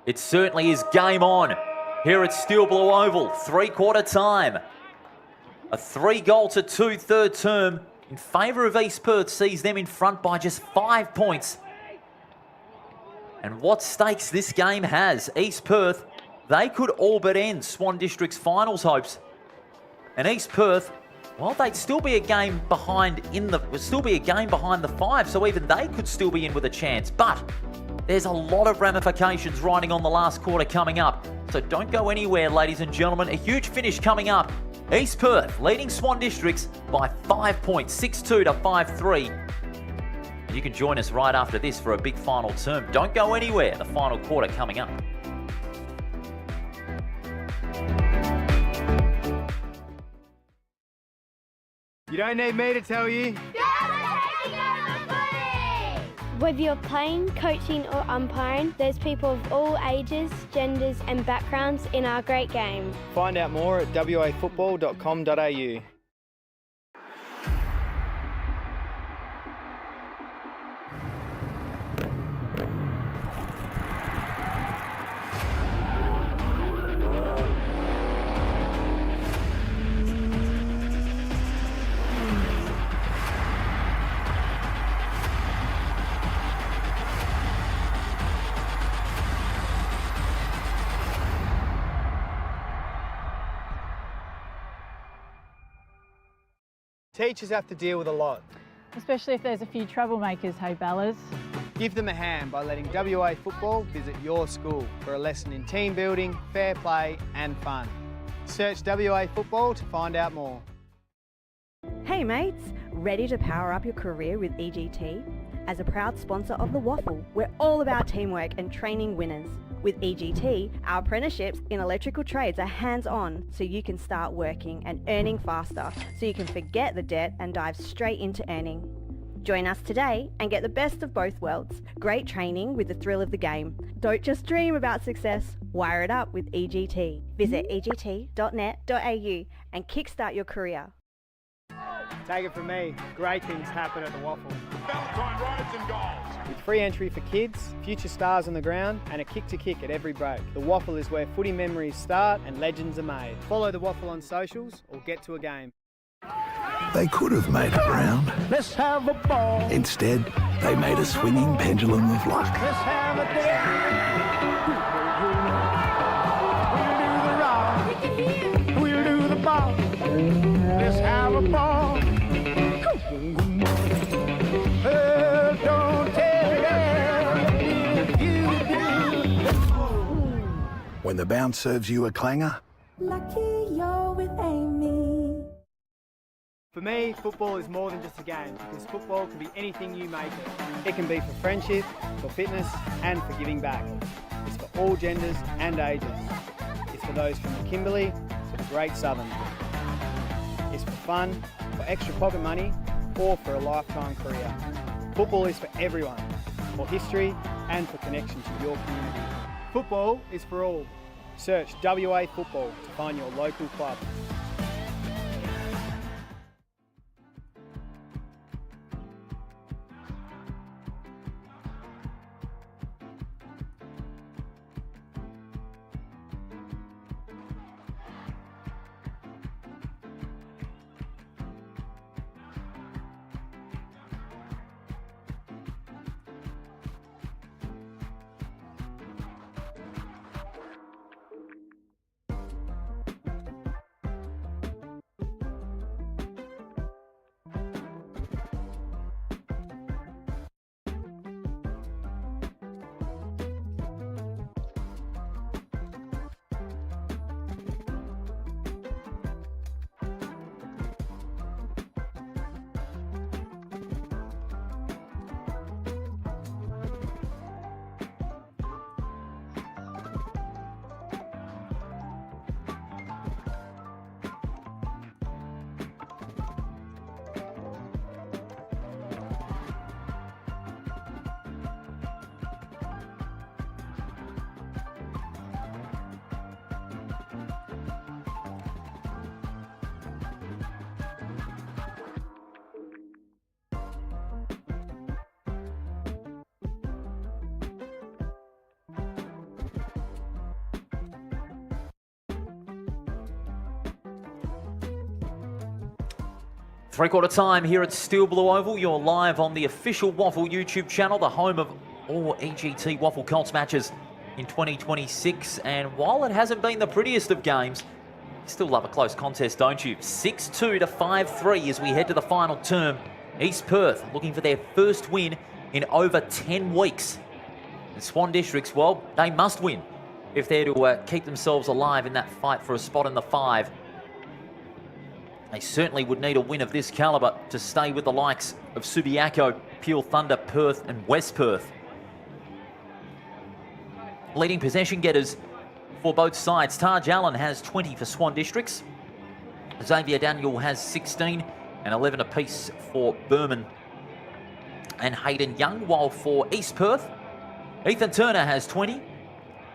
It certainly is game on here at Steel Blue Oval, three-quarter time. A 3-2 third term in favour of East Perth sees them in front by just 5 points. And what stakes this game has. East Perth, they could all but end Swan District's finals hopes. And East Perth, well, they'd still be a game behind the 5, so even they could still be in with a chance. But there's a lot of ramifications riding on the last quarter coming up. So don't go anywhere, ladies and gentlemen. A huge finish coming up. East Perth leading Swan Districts by 5 points, 6-2 to 5-3. And you can join us right after this for a big final term. Don't go anywhere. The final quarter coming up. You don't need me to tell you. Whether you're playing, coaching or umpiring, there's people of all ages, genders and backgrounds in our great game. Find out more at wafootball.com.au. Teachers have to deal with a lot. Especially if there's a few troublemakers, hey Bellas. Give them a hand by letting WA Football visit your school for a lesson in team building, fair play and fun. Search WA Football to find out more. Hey mates, ready to power up your career with EGT? As a proud sponsor of the WAFL, we're all about teamwork and training winners. With EGT, our apprenticeships in electrical trades are hands-on, so you can start working and earning faster, so you can forget the debt and dive straight into earning. Join us today and get the best of both worlds. Great training with the thrill of the game. Don't just dream about success, wire it up with EGT. Visit egt.net.au and kickstart your career. Take it from me, great things happen at the WAFL. Valentine rides and goals. With free entry for kids, future stars on the ground and a kick to kick at every break. The WAFL is where footy memories start and legends are made. Follow the WAFL on socials or get to a game. They could have made it round. Let's have a ball. Instead, they made a swinging pendulum of luck. Let's have a day. We'll do the rock. We'll do the ball. Let's have a ball. Don't tell them if you do. When the bounce serves you a clanger, Lucky you're with Amy. For me, football is more than just a game because football can be anything you make it. It can be for friendship, for fitness and for giving back. It's for all genders and ages. It's for those from the Kimberley to the Great Southern. It's for fun, for extra pocket money or for a lifetime career. Football is for everyone, for history and for connection to your community. Football is for all. Search WA Football to find your local club. Three-quarter time here at Steel Blue Oval. You're live on the official WAFL YouTube channel, the home of all EGT WAFL Colts matches in 2026. And while it hasn't been the prettiest of games, you still love a close contest, don't you? 6-2 to 5-3 as we head to the final term. East Perth looking for their first win in over 10 weeks. And Swan Districts, well, they must win if they're to keep themselves alive in that fight for a spot in the 5. They certainly would need a win of this calibre to stay with the likes of Subiaco, Peel Thunder, Perth and West Perth. Leading possession getters for both sides. Taj Allen has 20 for Swan Districts. Xavier Daniel has 16 and 11 apiece for Berman and Hayden Young, while for East Perth, Ethan Turner has 20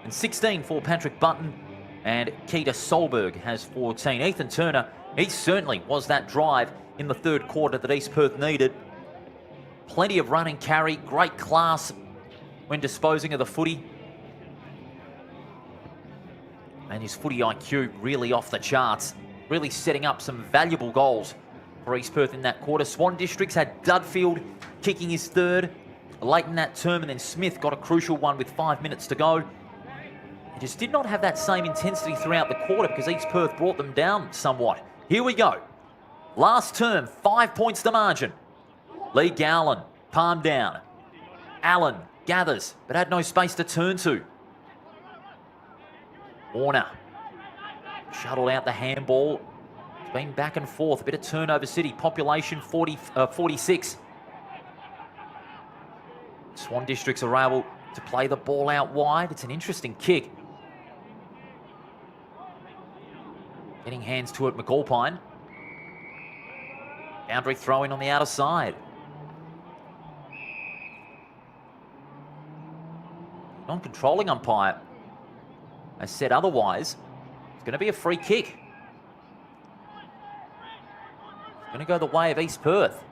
and 16 for Patrick Button, and Keita Solberg has 14. Ethan Turner, he certainly was that drive in the third quarter that East Perth needed. Plenty of run and carry, great class when disposing of the footy. And his footy IQ really off the charts, really setting up some valuable goals for East Perth in that quarter. Swan Districts had Dudfield kicking his third late in that term, and then Smith got a crucial one with 5 minutes to go. He just did not have that same intensity throughout the quarter because East Perth brought them down somewhat. Here we go. Last term, 5 points the margin. Lee Gowland, palm down. Allen gathers, but had no space to turn to. Warner shuttled out the handball. It's been back and forth. A bit of turnover city. Population 46. Swan Districts are able to play the ball out wide. It's an interesting kick. Getting hands to it, McAlpine. Boundary throw in on the outer side. Non-controlling umpire has said otherwise. It's going to be a free kick. It's going to go the way of East Perth.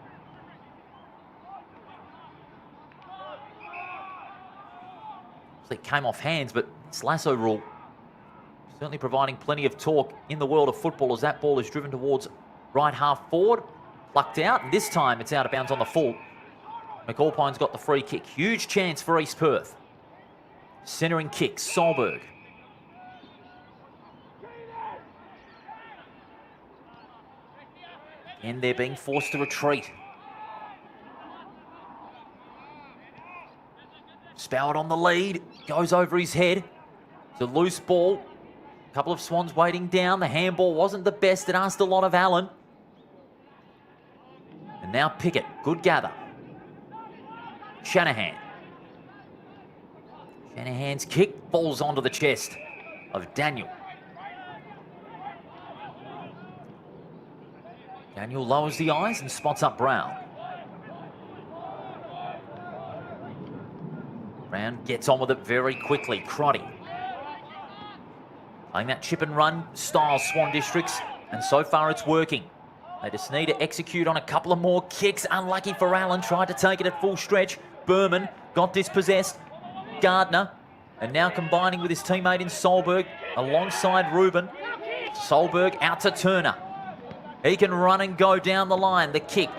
It came off hands, but it's lasso rule certainly providing plenty of talk in the world of football as that ball is driven towards right half forward, plucked out, and this time it's out of bounds on the full. McAlpine's got the free kick. Huge chance for East Perth. Centering kick, Solberg. And they're being forced to retreat. Spoward on the lead, goes over his head. It's a loose ball. A couple of Swans waiting down. The handball wasn't the best. It asked a lot of Allen. And now Pickett, good gather. Shanahan. Shanahan's kick falls onto the chest of Daniel. Daniel lowers the eyes and spots up Brown. Brown gets on with it very quickly. Crotty. Playing that chip and run style, Swan Districts, and so far it's working. They just need to execute on a couple of more kicks. Unlucky for Allen, tried to take it at full stretch. Berman got dispossessed. Gardner, and now combining with his teammate in Solberg alongside Reuben. Solberg out to Turner. He can run and go down the line. The kick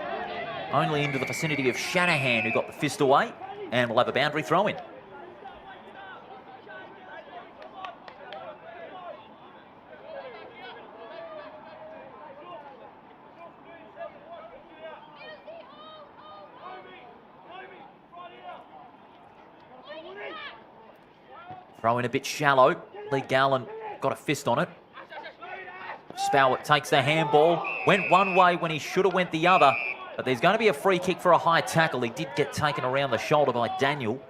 only into the vicinity of Shanahan, who got the fist away, and will have a boundary throw in. Throw in a bit shallow. Lee Gowland got a fist on it. Spowart takes the handball. Went one way when he should have went the other. But there's going to be a free kick for a high tackle. He did get taken around the shoulder by Daniel.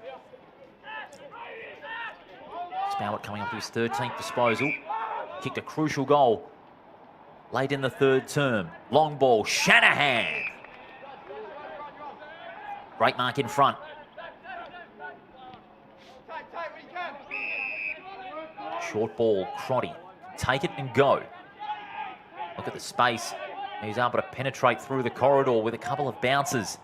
Spowart coming up to his 13th disposal. Kicked a crucial goal late in the third term. Long ball. Shanahan. Great mark in front. Short ball, Crotty. Take it and go. Look at the space. He's able to penetrate through the corridor with a couple of bounces.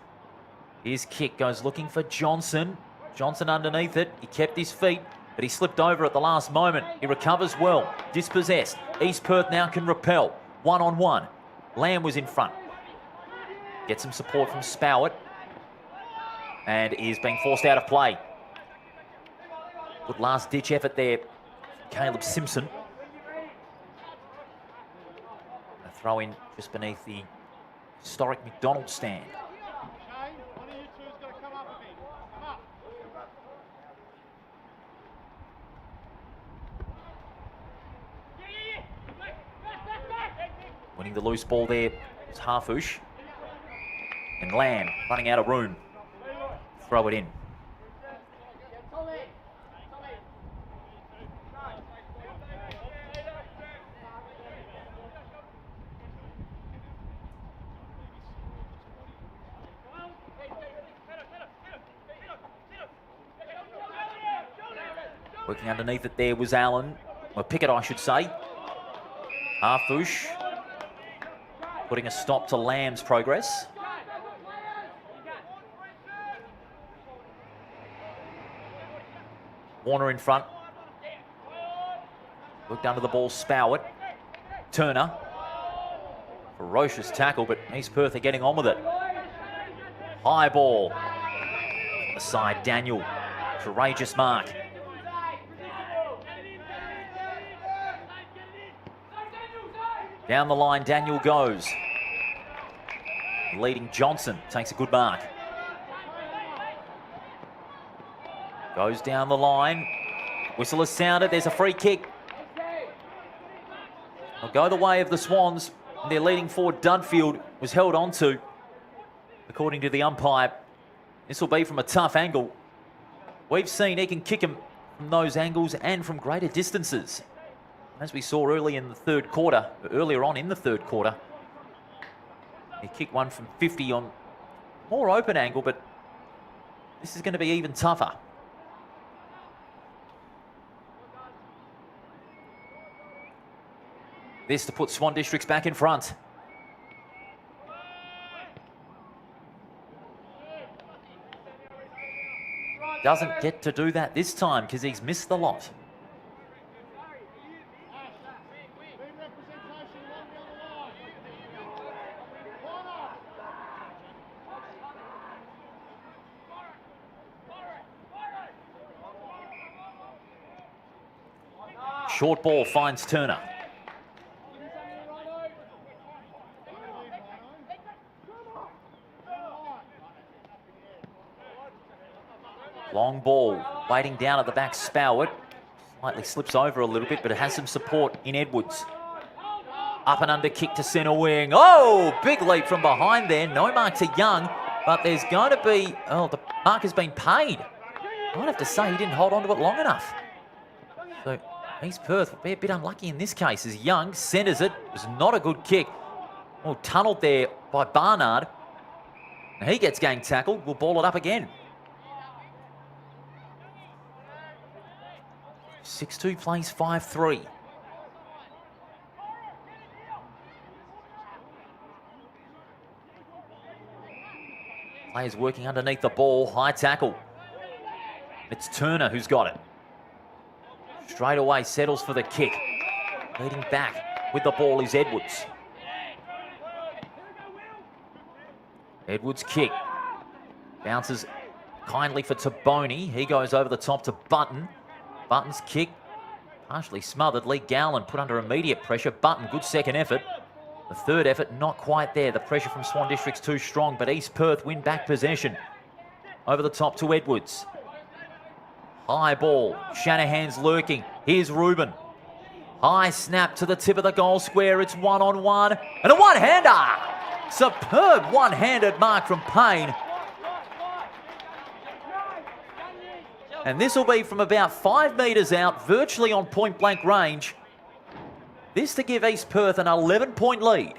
His kick goes looking for Johnson. Johnson underneath it. He kept his feet, but he slipped over at the last moment. He recovers well. Dispossessed. East Perth now can repel. One-on-one. Lamb was in front. Gets some support from Spowett. And is being forced out of play. Good last-ditch effort there. Caleb Simpson. A throw in just beneath the historic McDonald's stand. Winning the loose ball there was Harfush. And Lamb running out of room. Throw it in. Working underneath it there was Allen, or Pickett I should say. Harfush putting a stop to Lamb's progress. Warner in front. Looked under the ball, Spowett. Turner. Ferocious tackle, but East Perth are getting on with it. High ball. On the side, Daniel. Courageous mark. Down the line, Daniel goes. Leading Johnson takes a good mark. Goes down the line. Whistle is sounded. There's a free kick. They'll go the way of the Swans. Their leading forward, Dudfield, was held onto. According to the umpire, this will be from a tough angle. We've seen he can kick him from those angles and from greater distances. As we saw earlier on in the third quarter, he kicked one from 50 on more open angle, but this is going to be even tougher. This to put Swan Districts back in front. Doesn't get to do that this time because he's missed the lot. Short ball finds Turner. Long ball, waiting down at the back, Spowett. Slightly slips over a little bit, but it has some support in Edwards. Up and under kick to centre wing. Oh, big leap from behind there. No mark to Young, but there's going to be... Oh, the mark has been paid. I'd have to say he didn't hold on to it long enough. So East Perth will be a bit unlucky in this case as Young centres it. It was not a good kick. Oh, tunnelled there by Barnard. And he gets gang tackled. We'll ball it up again. 6-2 plays 5-3. Players working underneath the ball. High tackle. It's Turner who's got it. Straight away settles for the kick. Leading back with the ball is Edwards. Edwards kick. Bounces kindly for Taboni. He goes over the top to Button. Button's kick, partially smothered. Lee Gowland put under immediate pressure. Button, good second effort. The third effort, not quite there. The pressure from Swan District's too strong, but East Perth win back possession. Over the top to Edwards. High ball. Shanahan's lurking. Here's Reuben. High snap to the tip of the goal square. It's one-on-one. And a one-hander! Superb one-handed mark from Payne. And this will be from about 5 metres out, virtually on point-blank range. This to give East Perth an 11-point lead.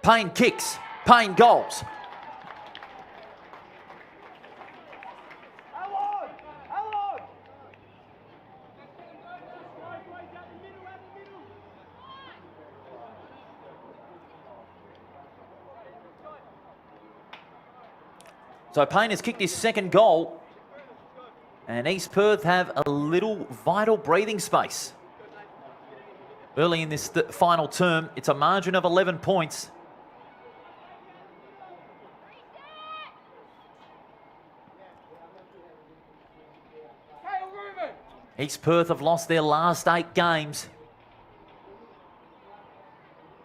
Payne kicks. Payne goals. So Payne has kicked his second goal. And East Perth have a little vital breathing space. Early in this final term, it's a margin of 11 points. East Perth have lost their last 8 games.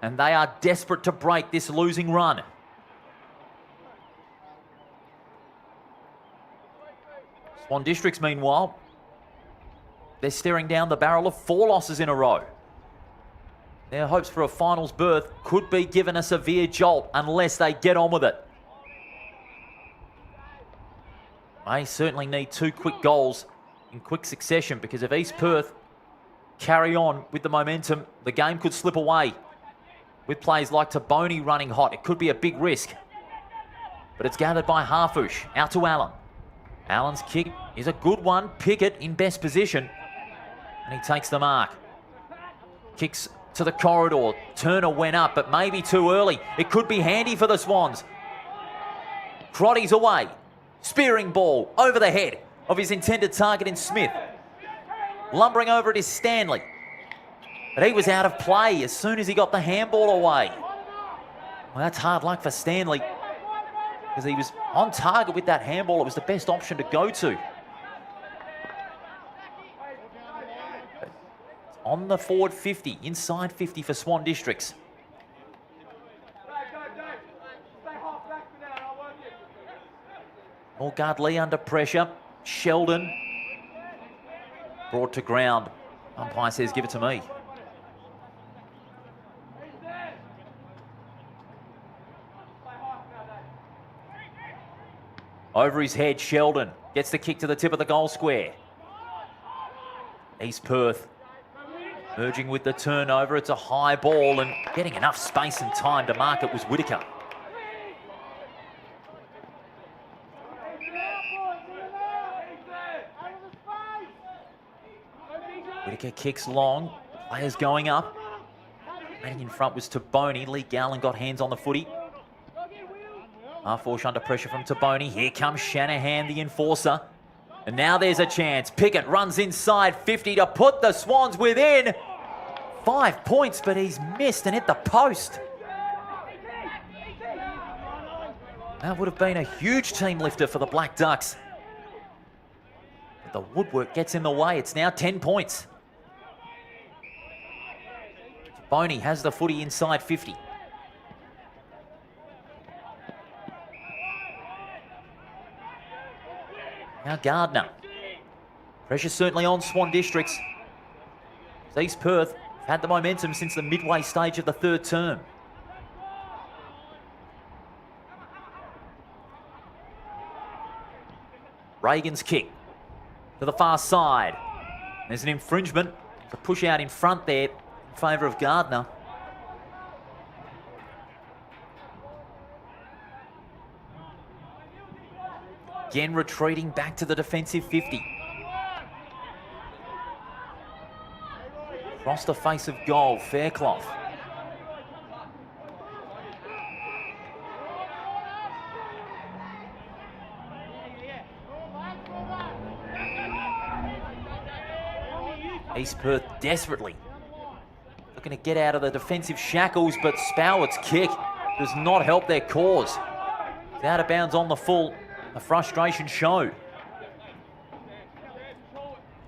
And they are desperate to break this losing run. Swan Districts, meanwhile, they're staring down the barrel of 4 losses in a row. Their hopes for a finals berth could be given a severe jolt unless they get on with it. They certainly need 2 quick goals in quick succession, because if East Perth carry on with the momentum, the game could slip away. With players like Taboni running hot, it could be a big risk. But it's gathered by Harfouche, out to Allen. Allen's kick is a good one. Pickett in best position, and he takes the mark. Kicks to the corridor. Turner went up, but maybe too early. It could be handy for the Swans. Crotty's away. Spearing ball over the head of his intended target in Smith. Lumbering over it is Stanley. But he was out of play as soon as he got the handball away. Well, that's hard luck for Stanley, because he was on target with that handball. It was the best option to go to. On the forward 50, inside 50 for Swan Districts. Morgard Lee under pressure. Sheldon brought to ground. Umpire says, give it to me. Over his head, Sheldon gets the kick to the tip of the goal square. East Perth merging with the turnover. It's a high ball, and getting enough space and time to mark it was Whitaker. Whitaker kicks long. Players going up. Running in front was Taboni. Lee Gowland got hands on the footy. Harfouche under pressure from Taboni. Here comes Shanahan, the enforcer. And now there's a chance. Pickett runs inside 50 to put the Swans within 5 points, but he's missed and hit the post. That would have been a huge team lifter for the Black Ducks. But the woodwork gets in the way. It's now 10 points. Taboni has the footy inside 50. Now Gardner. Pressure certainly on Swan Districts. East Perth have had the momentum since the midway stage of the third term. Reagan's kick to the far side. There's an infringement. It's a push out in front there in favour of Gardner. Again retreating back to the defensive 50. Across the face of goal, Fairclough. East Perth desperately looking to get out of the defensive shackles, but Spowart's kick does not help their cause. It's out of bounds on the full. The frustration showed.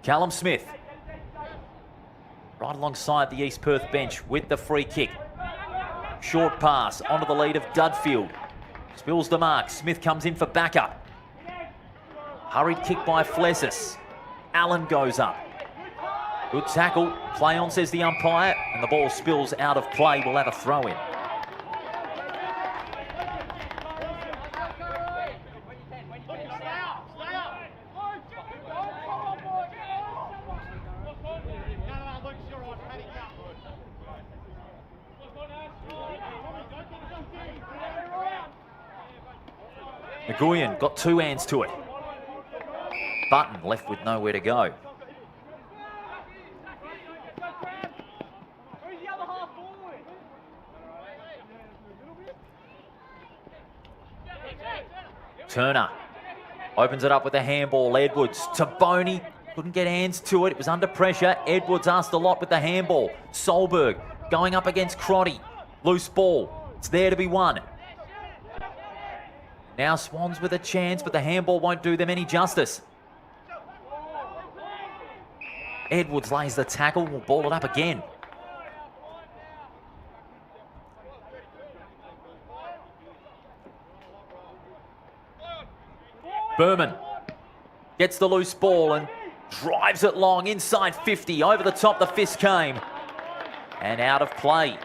Callum Smith right alongside the East Perth bench with the free kick. Short pass onto the lead of Dudfield. Spills the mark. Smith comes in for backup. Hurried kick by Flessis. Allen goes up. Good tackle. Play on, says the umpire, and the ball spills out of play. We'll have a throw in. Nguyen got 2 hands to it. Button left with nowhere to go. Turner opens it up with a handball. Edwards to Boney. Couldn't get hands to it. It was under pressure. Edwards asked a lot with the handball. Solberg going up against Crotty. Loose ball. It's there to be won. Now Swans with a chance, but the handball won't do them any justice. Edwards lays the tackle. Will ball it up again. Berman gets the loose ball and drives it long inside 50. Over the top, the fist came. And out of play.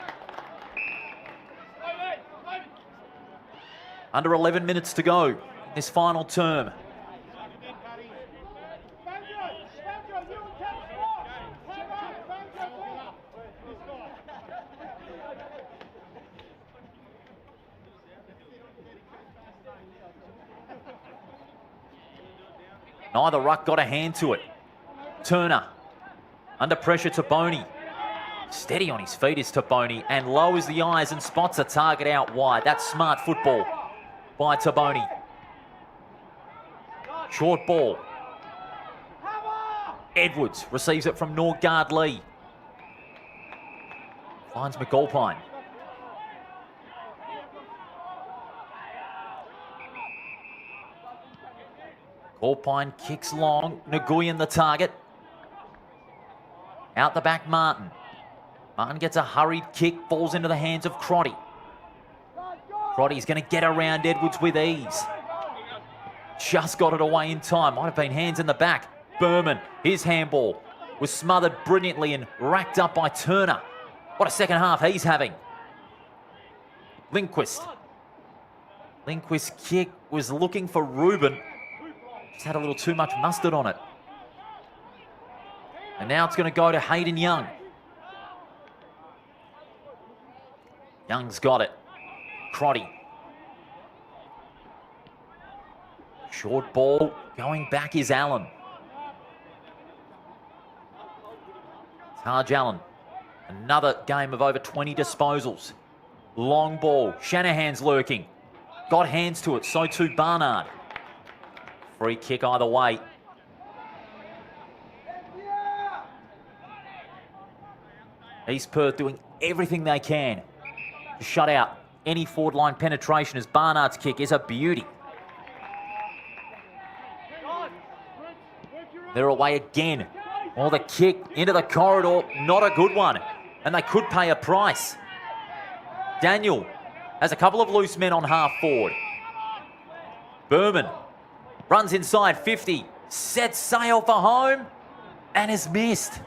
Under 11 minutes to go in this final term. Neither ruck got a hand to it. Turner under pressure to Boney. Steady on his feet is Taboni and lowers the eyes and spots a target out wide. That's smart football by Taboni. Short ball. Edwards receives it from Norgard Lee. Finds McAlpine. Alpine kicks long. Nguyen the target. Out the back, Martin. Martin gets a hurried kick. Falls into the hands of Crotty. Crotty's going to get around Edwards with ease. Just got it away in time. Might have been hands in the back. Berman, his handball, was smothered brilliantly and racked up by Turner. What a second half he's having. Lindquist. Lindquist's kick was looking for Ruben. Just had a little too much mustard on it. And now it's going to go to Hayden Young. Young's got it. Crotty. Short ball. Going back is Allen. Taj Allen. Another game of over 20 disposals. Long ball. Shanahan's lurking. Got hands to it. So too Barnard. Free kick either way. East Perth doing everything they can to shut out any forward line penetration as Barnard's kick is a beauty. They're away again. Oh, the kick into the corridor, not a good one. And they could pay a price. Daniel has a couple of loose men on half forward. Berman runs inside 50, sets sail for home, and is missed.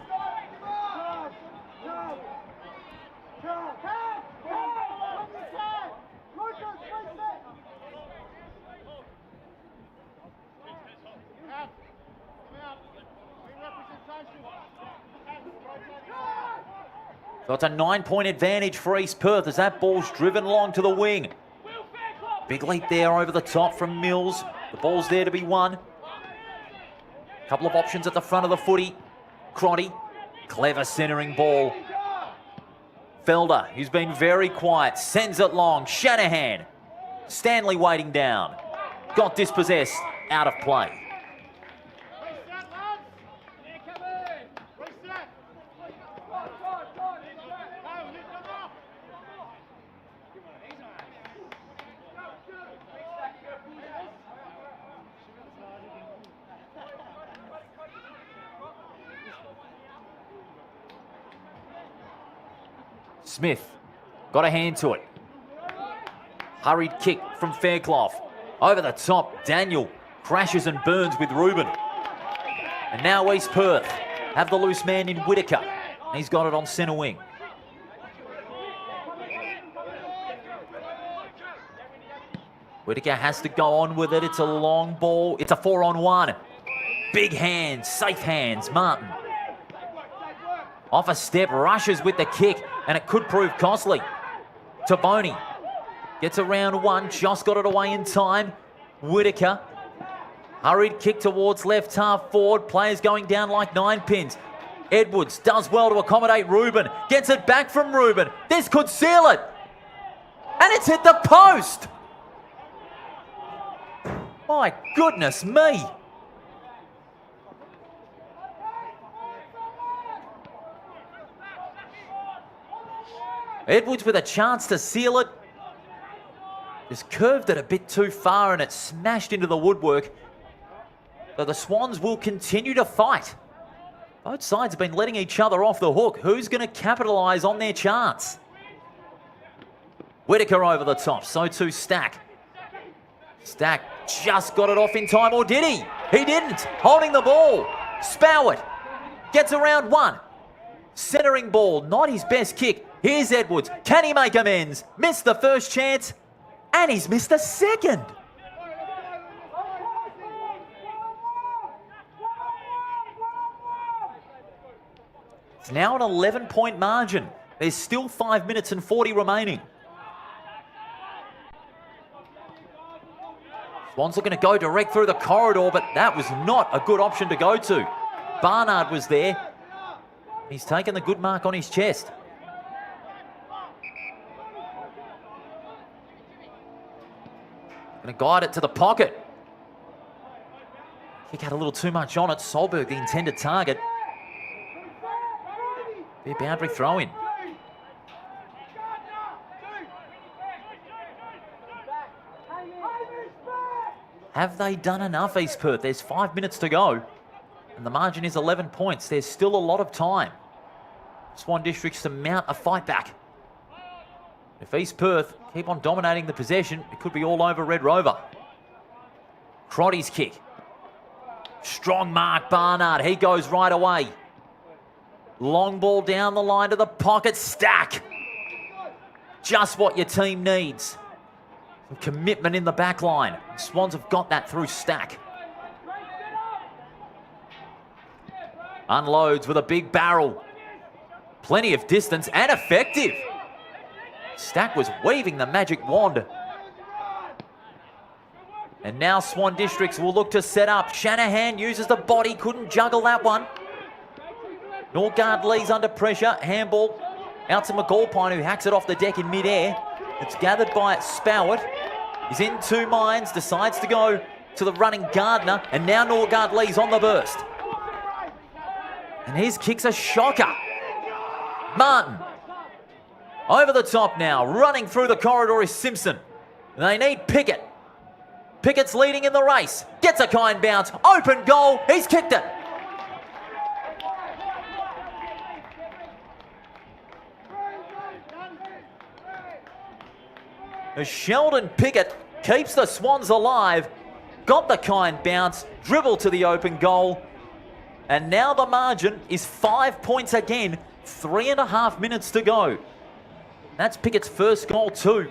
So it's a 9-point advantage for East Perth as that ball's driven long to the wing. Big leap there over the top from Mills. The ball's there to be won. Couple of options at the front of the footy. Crotty, clever centering ball. Felder, who's been very quiet, sends it long. Shanahan, Stanley waiting down. Got dispossessed, out of play. Smith got a hand to it. Hurried kick from Fairclough. Over the top, Daniel crashes and burns with Ruben. And now East Perth have the loose man in Whitaker. He's got it on centre wing. Whitaker has to go on with it. It's a long ball. It's a 4-on-1. Big hands, safe hands, Martin. Off a step, rushes with the kick, and it could prove costly. Taboni gets around one, just got it away in time. Whitaker, hurried kick towards left half forward. Players going down like 9 pins. Edwards does well to accommodate Ruben. Gets it back from Ruben. This could seal it. And it's hit the post. My goodness me. Edwards with a chance to seal it. Just curved it a bit too far and it smashed into the woodwork. So the Swans will continue to fight. Both sides have been letting each other off the hook. Who's going to capitalise on their chance? Whitaker over the top, so too Stack. Stack just got it off in time, or did he? He didn't. Holding the ball. Spowett gets around one. Centering ball, not his best kick. Here's Edwards. Can he make amends? Missed the first chance, and he's missed the second. It's now an 11-point margin. There's still 5 minutes and 40 remaining. Swans are going to go direct through the corridor, but that was not a good option to go to. Barnard was there. He's taken the good mark on his chest. Going to guide it to the pocket. Kick had a little too much on it. Solberg, the intended target. Be a boundary throw-in. Have they done enough, East Perth? There's 5 minutes to go, and the margin is 11 points. There's still a lot of time. Swan Districts to mount a fight back. If East Perth keep on dominating the possession, it could be all over Red Rover. Crotty's kick. Strong mark, Barnard. He goes right away. Long ball down the line to the pocket. Stack. Just what your team needs. Some commitment in the back line. Swans have got that through Stack. Unloads with a big barrel. Plenty of distance and effective. Stack was waving the magic wand. And now Swan Districts will look to set up. Shanahan uses the body, couldn't juggle that one. Norgard Lee's under pressure. Handball out to McAlpine, who hacks it off the deck in midair. It's gathered by Spowett. He's in two minds, decides to go to the running Gardner, and now Norgard Lee's on the burst. And his kick's a shocker. Martin. Over the top now, running through the corridor is Simpson. They need Pickett. Pickett's leading in the race. Gets a kind bounce. Open goal. He's kicked it. As Sheldon Pickett keeps the Swans alive. Got the kind bounce. Dribble to the open goal. And now the margin is 5 points again. 3.5 minutes to go. That's Pickett's first goal too.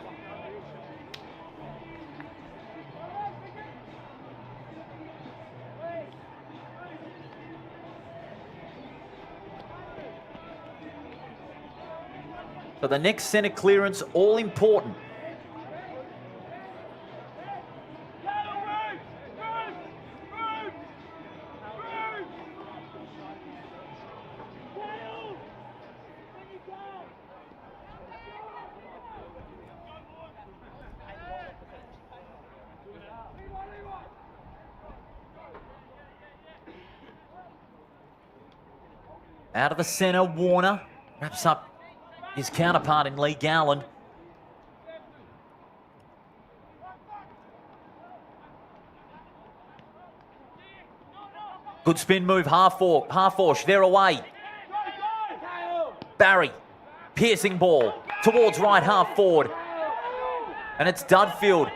So the next centre clearance, all important. Out of the centre, Warner wraps up his counterpart in Lee Gowland. Good spin move, Harforsh, they're away. Barry, piercing ball towards right half forward. And it's Dudfield.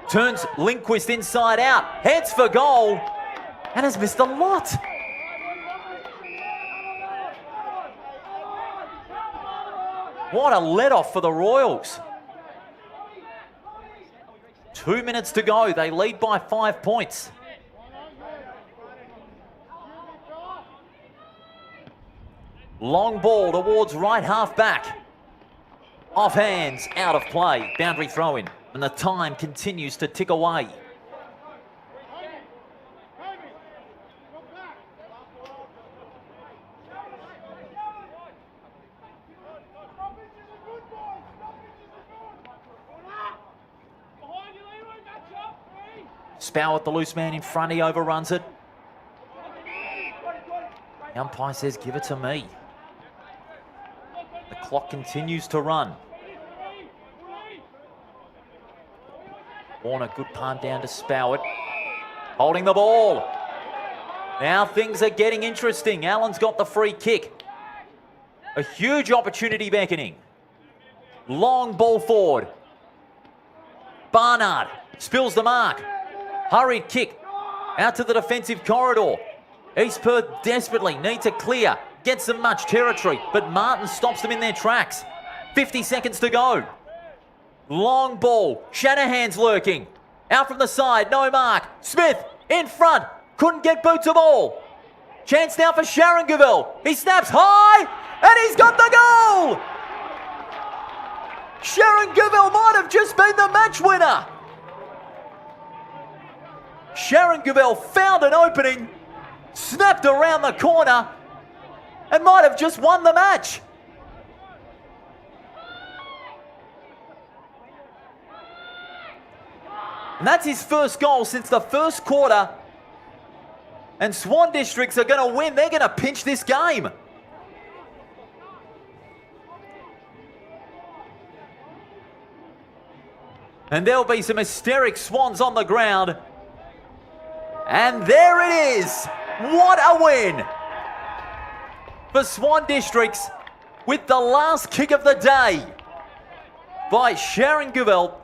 Turns Lindquist inside out, heads for goal, and has missed a lot. What a let-off for the Royals. 2 minutes to go. They lead by 5 points. Long ball towards right half back. Off hands, out of play. Boundary throw-in. And the time continues to tick away. Spow with the loose man in front, he overruns it. The umpire says, give it to me. The clock continues to run. Warner, good punt down to Spow it. Holding the ball. Now things are getting interesting. Allen's got the free kick. A huge opportunity beckoning. Long ball forward. Barnard spills the mark. Hurried kick out to the defensive corridor. East Perth desperately need to clear. Gets them much territory, but Martin stops them in their tracks. 50 seconds to go. Long ball. Shanahan's lurking. Out from the side, no mark. Smith in front. Couldn't get boot to ball. Chance now for Sharon Guvell. He snaps high, and he's got the goal! Sharon Guvell might have just been the match winner. Sharon Guvell found an opening, snapped around the corner, and might have just won the match. And that's his first goal since the first quarter. And Swan Districts are going to win. They're going to pinch this game. And there'll be some hysteric Swans on the ground. And there it is. What a win for Swan Districts with the last kick of the day by Sharon Guvell.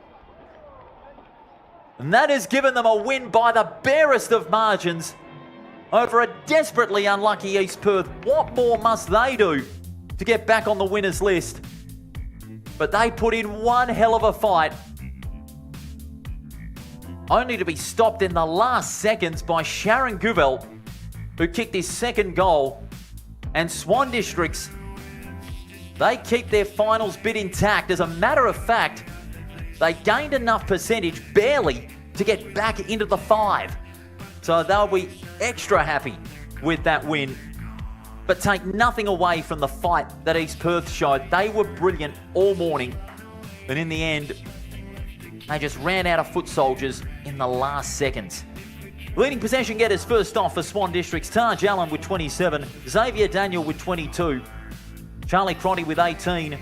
And that has given them a win by the barest of margins over a desperately unlucky East Perth. What more must they do to get back on the winners list? But they put in one hell of a fight, only to be stopped in the last seconds by Sharon Guvell, who kicked his second goal. And Swan Districts, they keep their finals bid intact. As a matter of fact, they gained enough percentage, barely, to get back into the 5. So they'll be extra happy with that win. But take nothing away from the fight that East Perth showed. They were brilliant all morning. And in the end, they just ran out of foot soldiers in the last seconds. Leading possession getters first off for Swan Districts. Taj Allen with 27. Xavier Daniel with 22. Charlie Crotty with 18.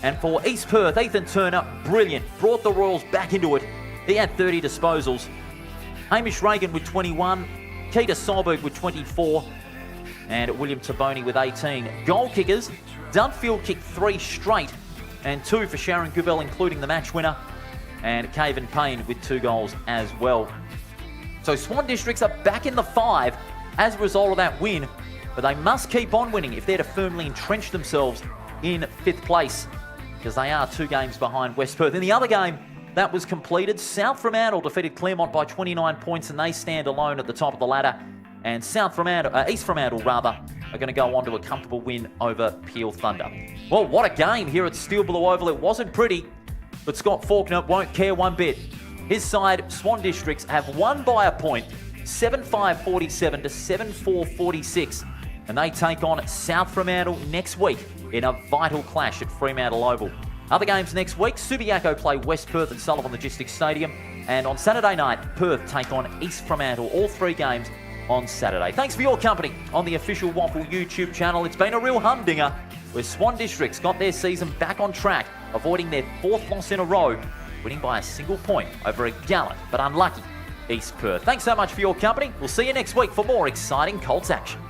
And for East Perth, Ethan Turner, brilliant. Brought the Royals back into it. He had 30 disposals. Hamish Reagan with 21. Keita Solberg with 24. And William Taboni with 18. Goal kickers, Dunfield kicked 3 straight. And 2 for Sharon Guvell, including the match winner. And Caven Payne with 2 goals as well. So Swan Districts are back in the 5 as a result of that win. But they must keep on winning if they're to firmly entrench themselves in 5th place, because they are 2 games behind West Perth. In the other game that was completed, South Fremantle defeated Claremont by 29 points, and they stand alone at the top of the ladder. And East Fremantle are going to go on to a comfortable win over Peel Thunder. Well, what a game here at Steel Blue Oval. It wasn't pretty, but Scott Faulkner won't care one bit. His side, Swan Districts, have won by a point, 7-5-47 to 7-4-46. And they take on South Fremantle next week in a vital clash at Fremantle Oval. Other games next week, Subiaco play West Perth at Sullivan Logistics Stadium. And on Saturday night, Perth take on East Fremantle. All 3 games on Saturday. Thanks for your company on the official WAFL YouTube channel. It's been a real humdinger where Swan Districts got their season back on track, avoiding their 4th loss in a row, winning by a single point over a gallant but unlucky East Perth. Thanks so much for your company. We'll see you next week for more exciting Colts action.